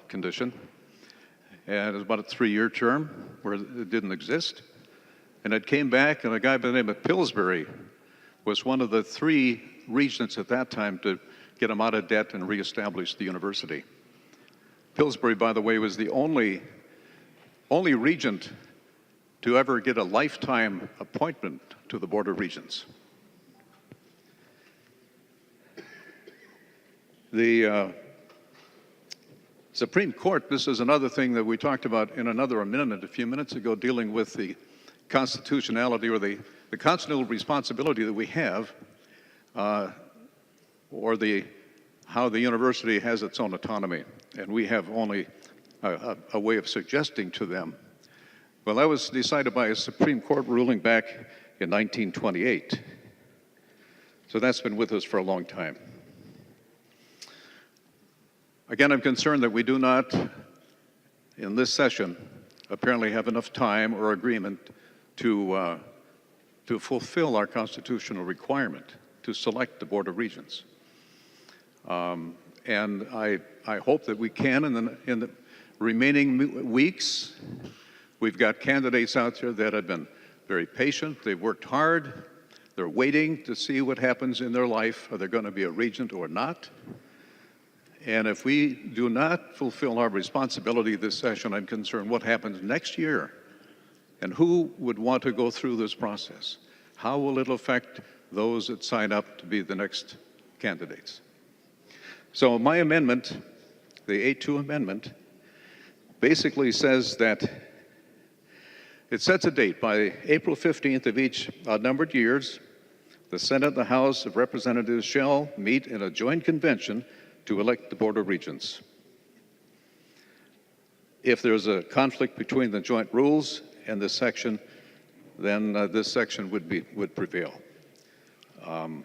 condition. And it was about a 3-year term where it didn't exist. And it came back, and a guy by the name of Pillsbury was one of the 3 regents at that time to get him out of debt and reestablish the university. Pillsbury, by the way, was the only regent to ever get a lifetime appointment to the Board of Regents. The Supreme Court, this is another thing that we talked about in another amendment a few minutes ago, dealing with the constitutionality or the constitutional responsibility that we have, or how the university has its own autonomy, and we have only a way of suggesting to them. Well, that was decided by a Supreme Court ruling back in 1928. So that's been with us for a long time. Again, I'm concerned that we do not, in this session, apparently have enough time or agreement to fulfill our constitutional requirement to select the Board of Regents. And I hope that we can in the remaining weeks. We've got candidates out there that have been very patient. They've worked hard. They're waiting to see what happens in their life. Are they going to be a regent or not? And if we do not fulfill our responsibility this session, I'm concerned what happens next year. And who would want to go through this process? How will it affect those that sign up to be the next candidates? So my amendment, the A2 amendment, basically says that it sets a date by April 15th of each numbered years. The Senate and the House of Representatives shall meet in a joint convention to elect the Board of Regents. If there's a conflict between the joint rules and this section, then this section would prevail.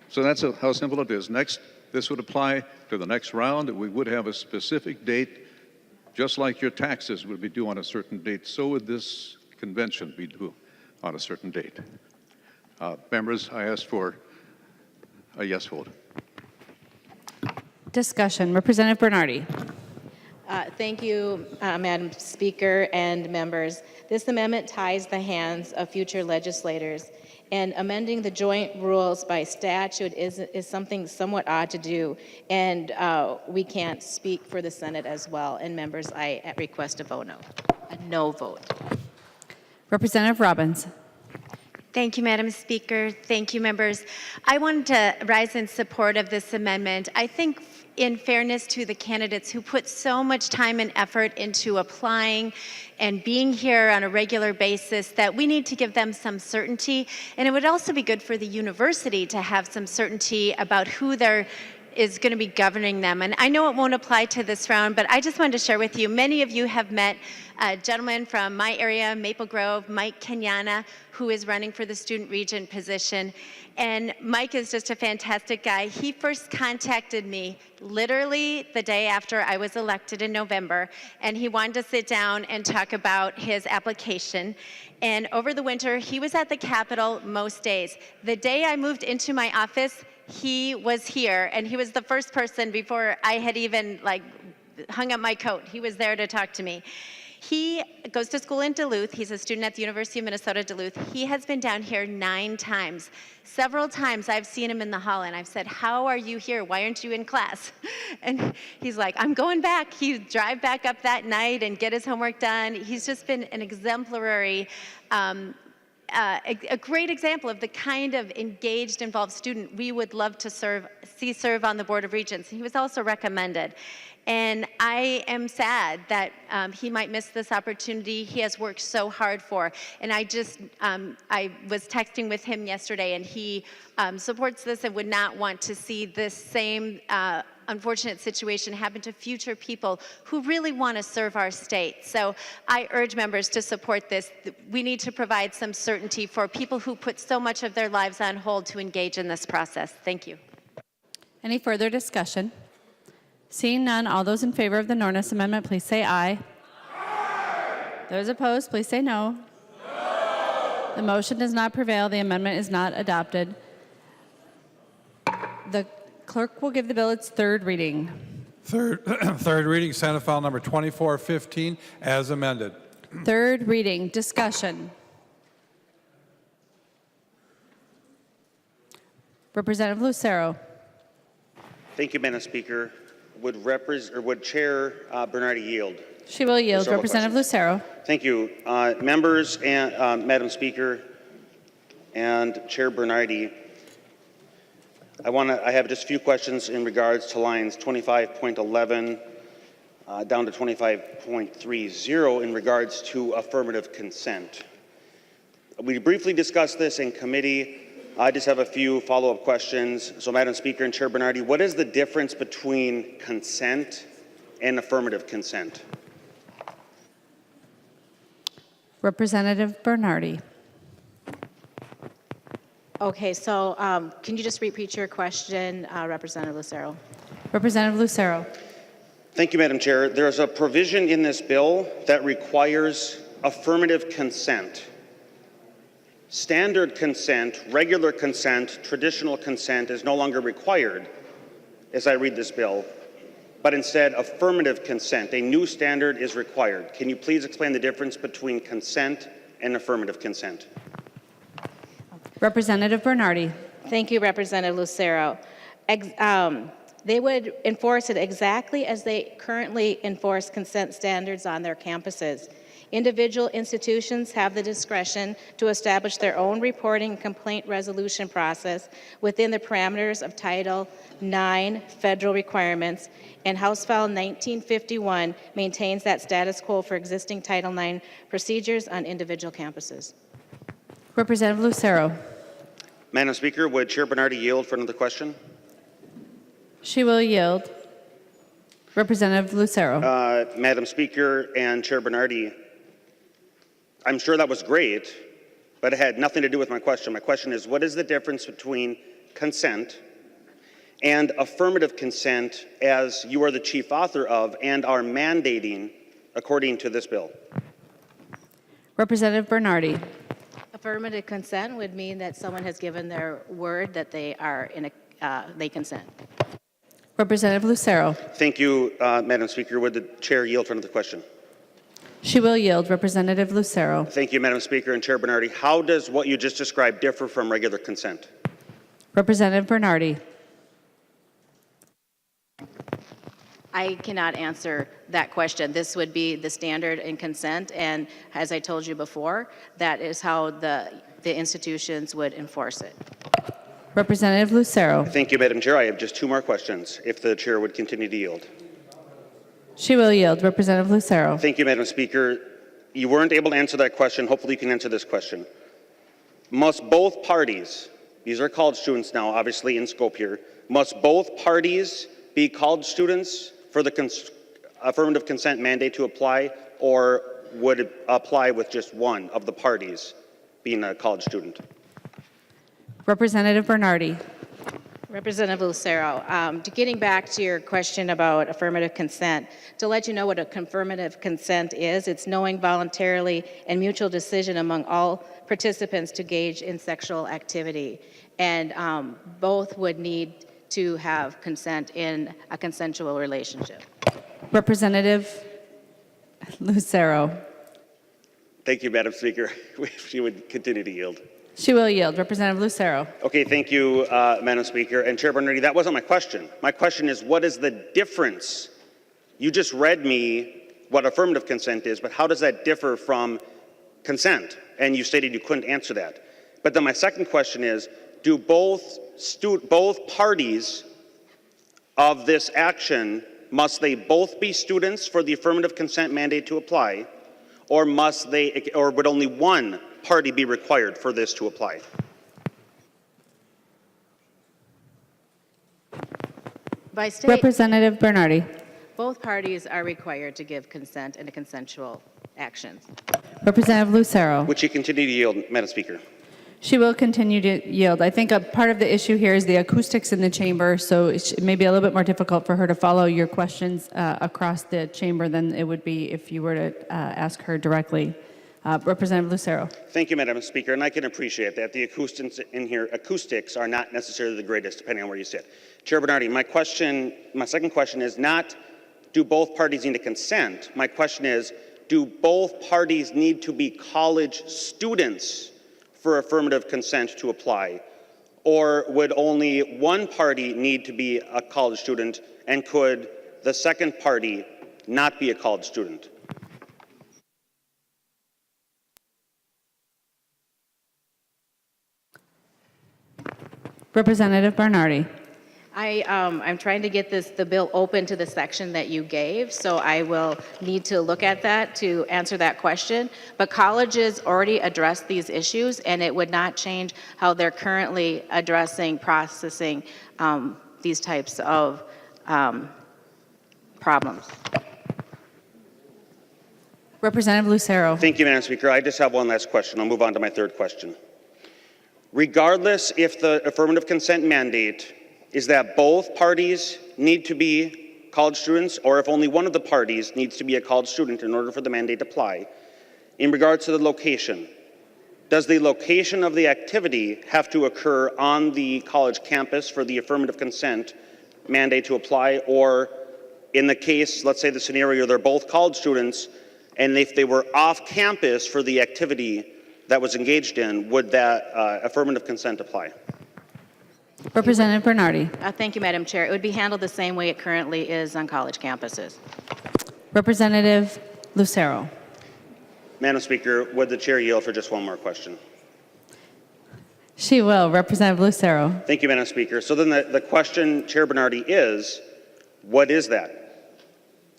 So that's how simple it is. Next, this would apply to the next round, that we would have a specific date, just like your taxes would be due on a certain date, so would this convention be due on a certain date. Members, I ask for a yes vote. Discussion. Representative Bernardy. Thank you, Madam Speaker and members. This amendment ties the hands of future legislators, and amending the joint rules by statute is something somewhat odd to do, and we can't speak for the Senate as well. And members, I request a vote no, a no vote. Representative Robbins. Thank you, Madam Speaker. Thank you, members. I wanted to rise in support of this amendment. I think in fairness to the candidates who put so much time and effort into applying and being here on a regular basis, that we need to give them some certainty. And it would also be good for the university to have some certainty about who is going to be governing them. And I know it won't apply to this round, but I just wanted to share with you, many of you have met a gentleman from my area, Maple Grove, Mike Kenyana, who is running for the student regent position. And Mike is just a fantastic guy. He first contacted me literally the day after I was elected in November, and he wanted to sit down and talk about his application. And over the winter, he was at the Capitol most days. The day I moved into my office, he was here, and he was the first person before I had even hung up my coat. He was there to talk to me. He goes to school in Duluth. He's a student at the University of Minnesota Duluth. He has been down here 9 times. Several times I've seen him in the hall and I've said, how are you here? Why aren't you in class? And he's like, I'm going back. He'd drive back up that night and get his homework done. He's just been an exemplary, a great example of the kind of engaged, involved student we would love to see serve on the Board of Regents. He was also recommended. And I am sad that he might miss this opportunity he has worked so hard for. And I was texting with him yesterday, and he supports this and would not want to see this same unfortunate situation happen to future people who really want to serve our state. So I urge members to support this. We need to provide some certainty for people who put so much of their lives on hold to engage in this process. Thank you. Any further discussion? Seeing none, all those in favor of the Nornis Amendment, please say aye. Aye. Those opposed, please say no. No. The motion does not prevail. The amendment is not adopted. The clerk will give the bill its third reading. Third reading, Senate File number 2415, as amended. Third reading, discussion. Representative Lucero. Thank you, Madam Speaker. Would Chair Bernardy yield? She will yield. Representative Lucero. Thank you. Members and Madam Speaker and Chair Bernardy, I have just a few questions in regards to lines 25.11 down to 25.30 in regards to affirmative consent. We briefly discussed this in committee. I just have a few follow-up questions. So, Madam Speaker and Chair Bernardy, what is the difference between consent and affirmative consent? Representative Bernardy. Okay, so can you just repeat your question, Representative Lucero? Representative Lucero. Thank you, Madam Chair. There's a provision in this bill that requires affirmative consent. Standard consent, regular consent, traditional consent is no longer required as I read this bill, but instead affirmative consent, a new standard is required. Can you please explain the difference between consent and affirmative consent? Representative Bernardy. Thank you, Representative Lucero. They would enforce it exactly as they currently enforce consent standards on their campuses. Individual institutions have the discretion to establish their own reporting and complaint resolution process within the parameters of Title IX federal requirements, and House File 1951 maintains that status quo for existing Title IX procedures on individual campuses. Representative Lucero. Madam Speaker, would Chair Bernardy yield for another question? She will yield. Representative Lucero. Madam Speaker and Chair Bernardy, I'm sure that was great, but it had nothing to do with my question. My question is, what is the difference between consent and affirmative consent, as you are the chief author of and are mandating according to this bill? Representative Bernardy. Affirmative consent would mean that someone has given their word that they are they consent. Representative Lucero. Thank you, Madam Speaker. Would the chair yield for another question? She will yield. Representative Lucero. Thank you, Madam Speaker and Chair Bernardy. How does what you just described differ from regular consent? Representative Bernardy. I cannot answer that question. This would be the standard in consent, and as I told you before, that is how the institutions would enforce it. Representative Lucero. Thank you, Madam Chair. I have just two more questions, if the chair would continue to yield. She will yield. Representative Lucero. Thank you, Madam Speaker. You weren't able to answer that question. Hopefully you can answer this question. Must both parties, these are college students now, obviously in scope here, must both parties be college students for the affirmative consent mandate to apply, or would it apply with just one of the parties being a college student? Representative Bernardy. Representative Lucero, getting back to your question about affirmative consent, to let you know what a affirmative consent is, it's knowing voluntarily and mutual decision among all participants to engage in sexual activity. And both would need to have consent in a consensual relationship. Representative Lucero. Thank you, Madam Speaker. If she would continue to yield. She will yield. Representative Lucero. Okay, thank you, Madam Speaker. And Chair Bernardy, that wasn't my question. My question is, what is the difference? You just read me what affirmative consent is, but how does that differ from consent? And you stated you couldn't answer that. But then my second question is, do both parties of this action, must they both be students for the affirmative consent mandate to apply, or would only one party be required for this to apply? By state, Representative Bernardy. both parties are required to give consent in a consensual action. Representative Lucero. Would she continue to yield, Madam Speaker? She will continue to yield. I think a part of the issue here is the acoustics in the chamber, so it may be a little bit more difficult for her to follow your questions across the chamber than it would be if you were to ask her directly. Representative Lucero. Thank you, Madam Speaker, and I can appreciate that. The acoustics are not necessarily the greatest, depending on where you sit. Chair Bernardy, my second question is not, do both parties need to consent? My question is, do both parties need to be college students for affirmative consent to apply? Or would only one party need to be a college student, and could the second party not be a college student? Representative Bernardy. I'm trying to get the bill open to the section that you gave, so I will need to look at that to answer that question. But colleges already address these issues, and it would not change how they're currently processing these types of problems. Representative Lucero. Thank you, Madam Speaker. I just have one last question. I'll move on to my third question. Regardless if the affirmative consent mandate is that both parties need to be college students, or if only one of the parties needs to be a college student in order for the mandate to apply, in regards to the location, does the location of the activity have to occur on the college campus for the affirmative consent mandate to apply? Or in the case, let's say the scenario, they're both college students, and if they were off campus for the activity that was engaged in, would that affirmative consent apply? Representative Bernardy. Thank you, Madam Chair. It would be handled the same way it currently is on college campuses. Representative Lucero. Madam Speaker, would the chair yield for just one more question? She will. Representative Lucero. Thank you, Madam Speaker. So then the question, Chair Bernardy, is, what is that?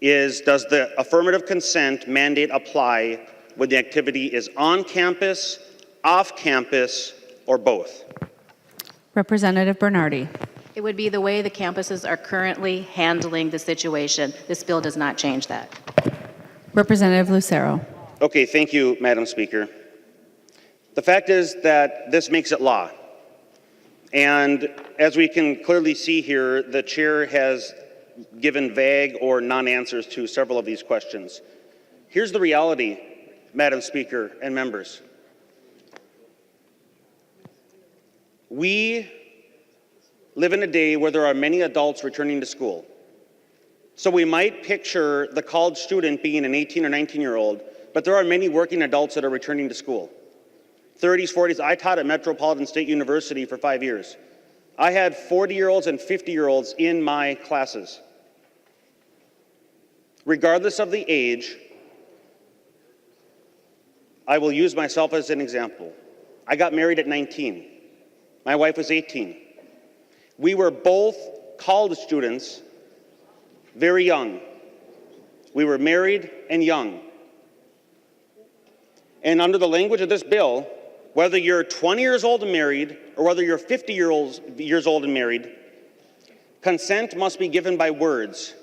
Does the affirmative consent mandate apply when the activity is on campus, off campus, or both? Representative Bernardy. It would be the way the campuses are currently handling the situation. This bill does not change that. Representative Lucero. Okay, thank you, Madam Speaker. The fact is that this makes it law. And as we can clearly see here, the chair has given vague or non-answers to several of these questions. Here's the reality, Madam Speaker and members. We live in a day where there are many adults returning to school. So we might picture the college student being an 18 or 19-year-old, but there are many working adults that are returning to school. 30s, 40s. I taught at Metropolitan State University for 5 years. I had 40-year-olds and 50-year-olds in my classes. Regardless of the age, I will use myself as an example. I got married at 19. My wife was 18. We were both college students, very young. We were married and young. And under the language of this bill, whether you're 20 years old and married, or whether you're 50 years old and married, consent must be given by words.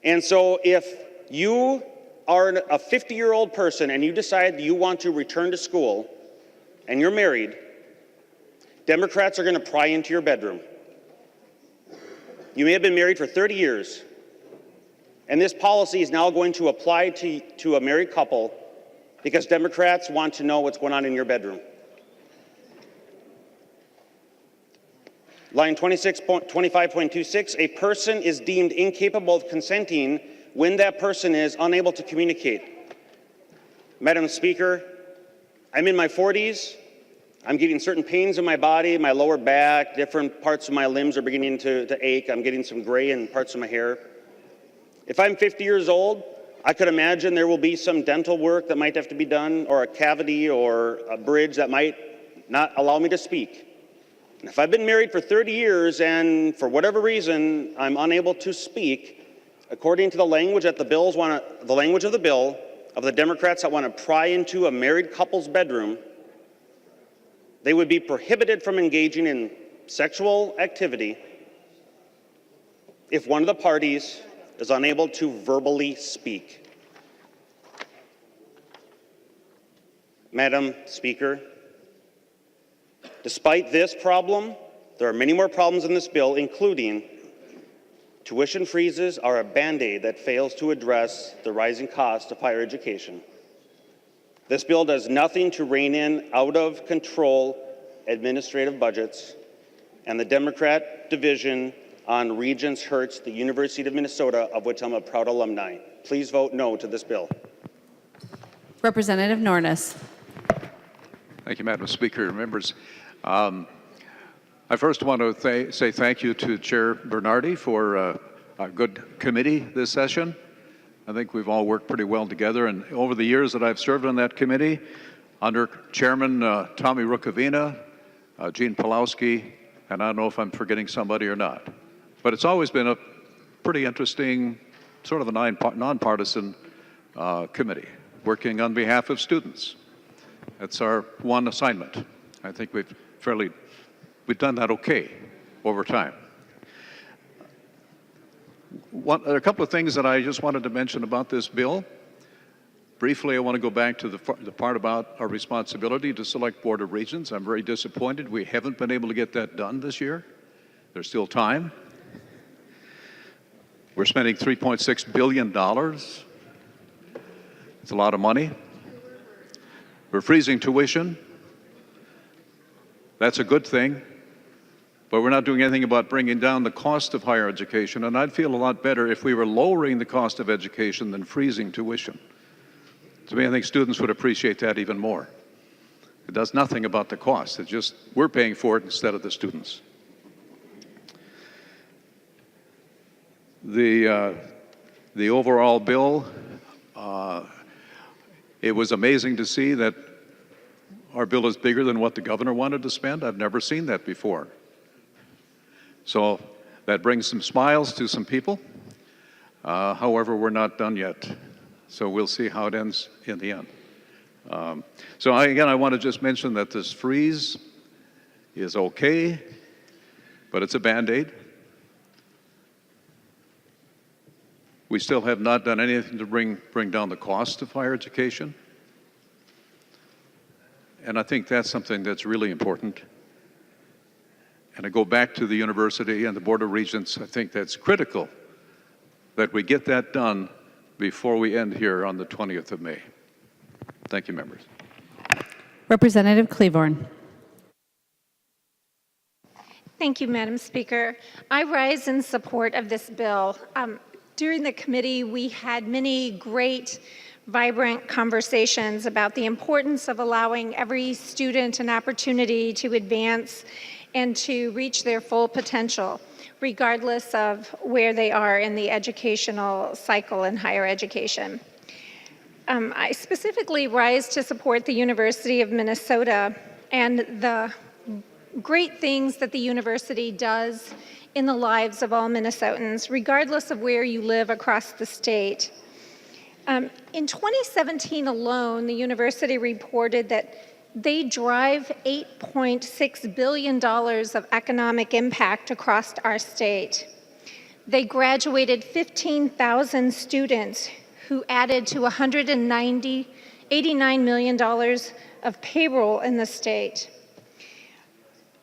And so if you are a 50-year-old person and you decide you want to return to school, and you're married, Democrats are going to pry into your bedroom. You may have been married for 30 years, and this policy is now going to apply to a married couple because Democrats want to know what's going on in your bedroom. Line 25.26, a person is deemed incapable of consenting when that person is unable to communicate. Madam Speaker, I'm in my 40s. I'm getting certain pains in my body, my lower back, different parts of my limbs are beginning to ache. I'm getting some gray in parts of my hair. If I'm 50 years old, I could imagine there will be some dental work that might have to be done, or a cavity or a bridge that might not allow me to speak. And if I've been married for 30 years and for whatever reason I'm unable to speak, according to the language that the language of the bill of the Democrats that want to pry into a married couple's bedroom, they would be prohibited from engaging in sexual activity if one of the parties is unable to verbally speak. Madam Speaker, despite this problem, there are many more problems in this bill, including tuition freezes are a Band-Aid that fails to address the rising cost of higher education. This bill does nothing to rein in out-of-control administrative budgets, and the Democrat division on Regents hurts the University of Minnesota, of which I'm a proud alumni. Please vote no to this bill. Representative Nornes. Thank you, Madam Speaker. Members, I first want to say thank you to Chair Bernardy for a good committee this session. I think we've all worked pretty well together, and over the years that I've served on that committee, under Chairman Tommy Rukavina, Gene Pawlowski, and I don't know if I'm forgetting somebody or not, but it's always been a pretty interesting, sort of a nonpartisan committee, working on behalf of students. That's our one assignment. I think we've done that okay over time. A couple of things that I just wanted to mention about this bill. Briefly, I want to go back to the part about our responsibility to select Board of Regents. I'm very disappointed we haven't been able to get that done this year. There's still time. We're spending $3.6 billion. It's a lot of money. We're freezing tuition. That's a good thing. But we're not doing anything about bringing down the cost of higher education. And I'd feel a lot better if we were lowering the cost of education than freezing tuition. To me, I think students would appreciate that even more. It does nothing about the cost. It's just we're paying for it instead of the students. The overall bill, it was amazing to see that our bill is bigger than what the governor wanted to spend. I've never seen that before. So that brings some smiles to some people. However, we're not done yet. So we'll see how it ends in the end. I want to just mention that this freeze is okay, but it's a Band-Aid. We still have not done anything to bring down the cost of higher education. And I think that's something that's really important. And I go back to the university and the Board of Regents. I think that's critical that we get that done before we end here on the 20th of May. Thank you, members. Representative Cleavorn. Thank you, Madam Speaker. I rise in support of this bill. During the committee, we had many great, vibrant conversations about the importance of allowing every student an opportunity to advance and to reach their full potential, regardless of where they are in the educational cycle in higher education. I specifically rise to support the University of Minnesota and the great things that the university does in the lives of all Minnesotans, regardless of where you live across the state. In 2017 alone, the university reported that they drive $8.6 billion of economic impact across our state. They graduated 15,000 students who added to $89 million of payroll in the state.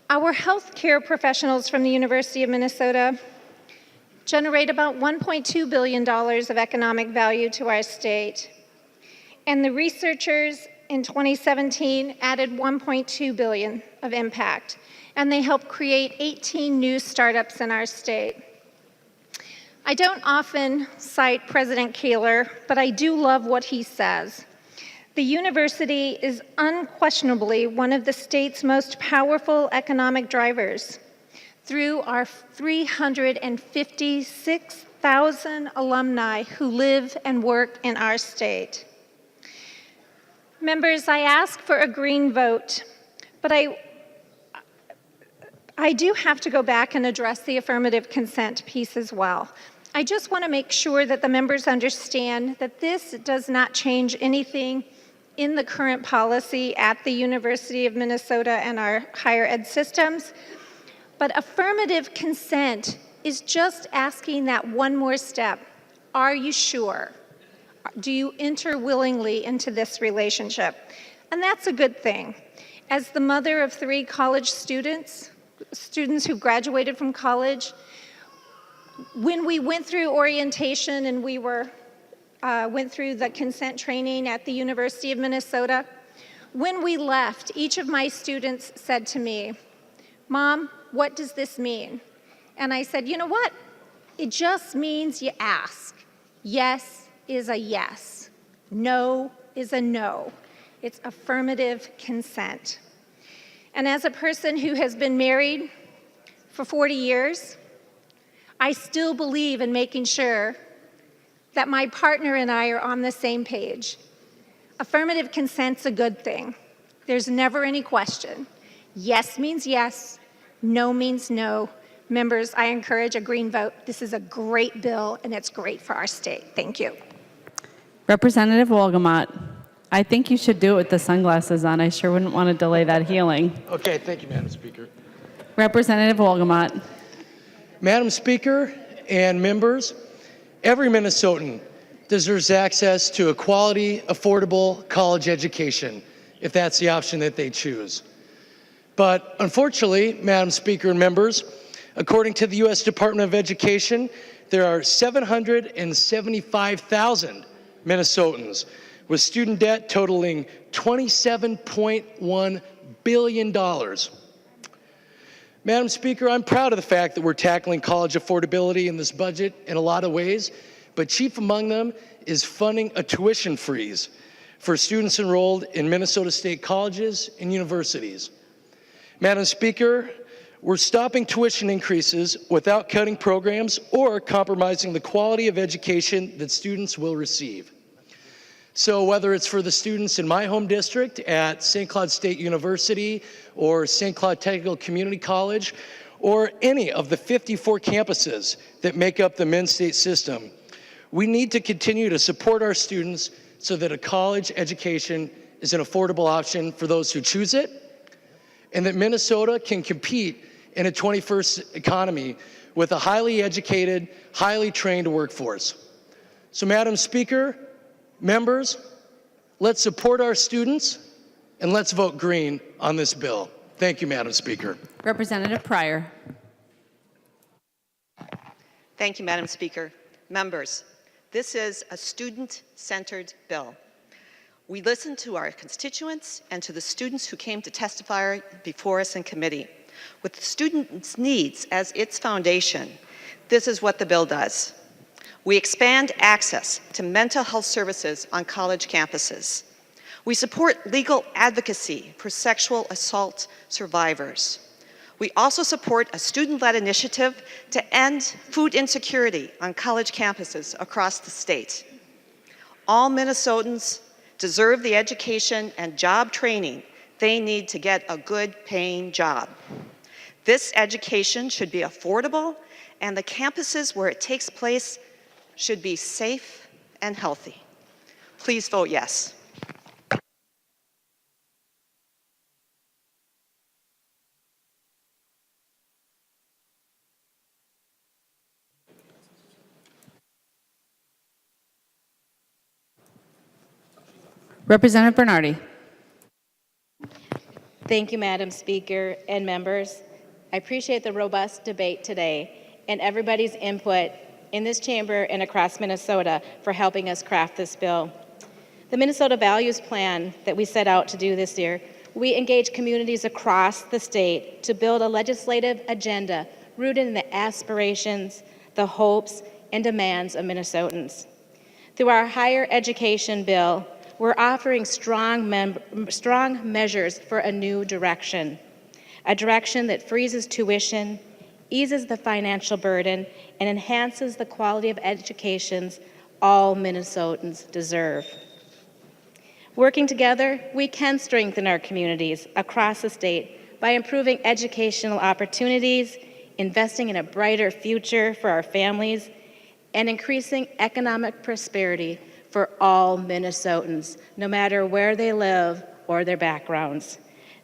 Our healthcare professionals from the University of Minnesota generate about $1.2 billion of economic value to our state. And the researchers in 2017 added $1.2 billion of impact. and they help create 18 new startups in our state. I don't often cite President Kaler, but I do love what he says. The university is unquestionably one of the state's most powerful economic drivers. Through our 356,000 alumni who live and work in our state. Members, I ask for a green vote, but I do have to go back and address the affirmative consent piece as well. I just want to make sure that the members understand that this does not change anything in the current policy at the University of Minnesota and our higher ed systems. But affirmative consent is just asking that one more step. Are you sure? Do you enter willingly into this relationship? And that's a good thing. As the mother of 3 college students who graduated from college, when we went through orientation and we went through the consent training at the University of Minnesota, when we left, each of my students said to me, "Mom, what does this mean?" And I said, "You know what? It just means you ask. Yes is a yes. No is a no. It's affirmative consent." And as a person who has been married for 40 years, I still believe in making sure that my partner and I are on the same page. Affirmative consent's a good thing. There's never any question. Yes means yes, no means no. Members, I encourage a green vote. This is a great bill, and it's great for our state. Thank you. Representative Wolgamott, I think you should do it with the sunglasses on. I sure wouldn't want to delay that healing. Okay, thank you, Madam Speaker. Representative Wolgamott. Madam Speaker and members, every Minnesotan deserves access to a quality, affordable college education, if that's the option that they choose. But unfortunately, Madam Speaker and members, according to the U.S. Department of Education, there are 775,000 Minnesotans with student debt totaling $27.1 billion. Madam Speaker, I'm proud of the fact that we're tackling college affordability in this budget in a lot of ways, but chief among them is funding a tuition freeze for students enrolled in Minnesota state colleges and universities. Madam Speaker, we're stopping tuition increases without cutting programs or compromising the quality of education that students will receive. So whether it's for the students in my home district at St. Cloud State University or St. Cloud Technical Community College or any of the 54 campuses that make up the Min State system, we need to continue to support our students so that a college education is an affordable option for those who choose it, and that Minnesota can compete in a 21st economy with a highly educated, highly trained workforce. So, Madam Speaker, members, let's support our students and let's vote green on this bill. Thank you, Madam Speaker. Representative Pryor. Thank you, Madam Speaker. Members, this is a student-centered bill. We listened to our constituents and to the students who came to testify before us in committee. With the students' needs as its foundation, this is what the bill does. We expand access to mental health services on college campuses. We support legal advocacy for sexual assault survivors. We also support a student-led initiative to end food insecurity on college campuses across the state. All Minnesotans deserve the education and job training they need to get a good paying job. This education should be affordable, and the campuses where it takes place should be safe and healthy. Please vote yes. Representative Bernardy. Thank you, Madam Speaker and members. I appreciate the robust debate today and everybody's input in this chamber and across Minnesota for helping us craft this bill. The Minnesota Values Plan that we set out to do this year we engage communities across the state to build a legislative agenda rooted in the aspirations, the hopes, and demands of Minnesotans. Through our higher education bill, we're offering strong measures for a new direction, a direction that freezes tuition, eases the financial burden, and enhances the quality of educations all Minnesotans deserve. Working together, we can strengthen our communities across the state by improving educational opportunities, investing in a brighter future for our families, and increasing economic prosperity for all Minnesotans, no matter where they live or their backgrounds.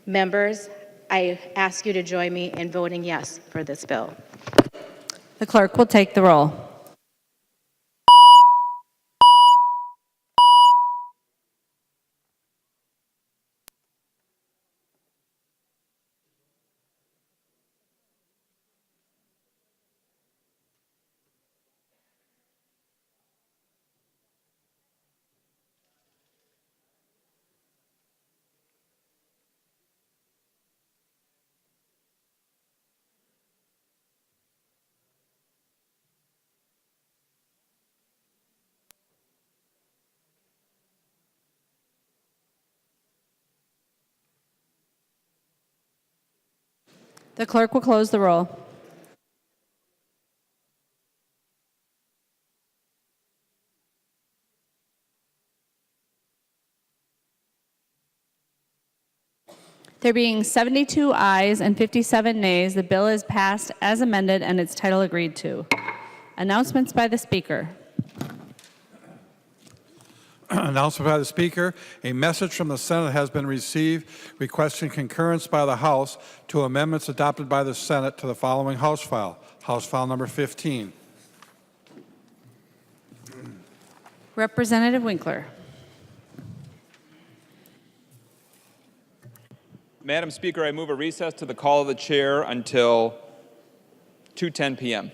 Members, I ask you to join me in voting yes for this bill. The clerk will take the roll. The clerk will close the roll. There being 72 ayes and 57 nays, the bill is passed as amended and its title agreed to. Announcements by the Speaker. Announcement by the Speaker. A message from the Senate has been received requesting concurrence by the House to amendments adopted by the Senate to the following House File number 15. Representative Winkler. Madam Speaker, I move a recess to the call of the chair until 2:10 p.m.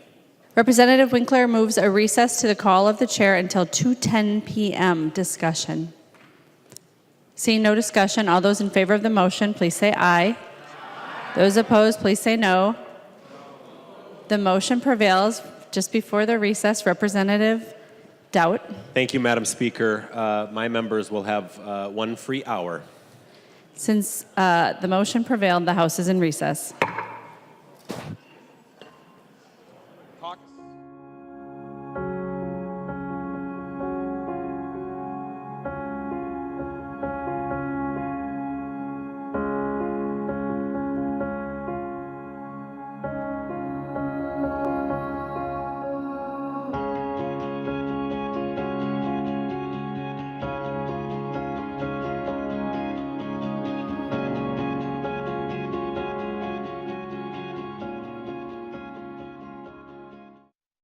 Representative Winkler moves a recess to the call of the chair until 2:10 p.m. Discussion. Seeing no discussion, all those in favor of the motion, please say aye. Those opposed, please say no. The motion prevails. Just before the recess, Representative Doubt. Thank you, Madam Speaker. My members will have 1 free hour. Since the motion prevailed, the House is in recess.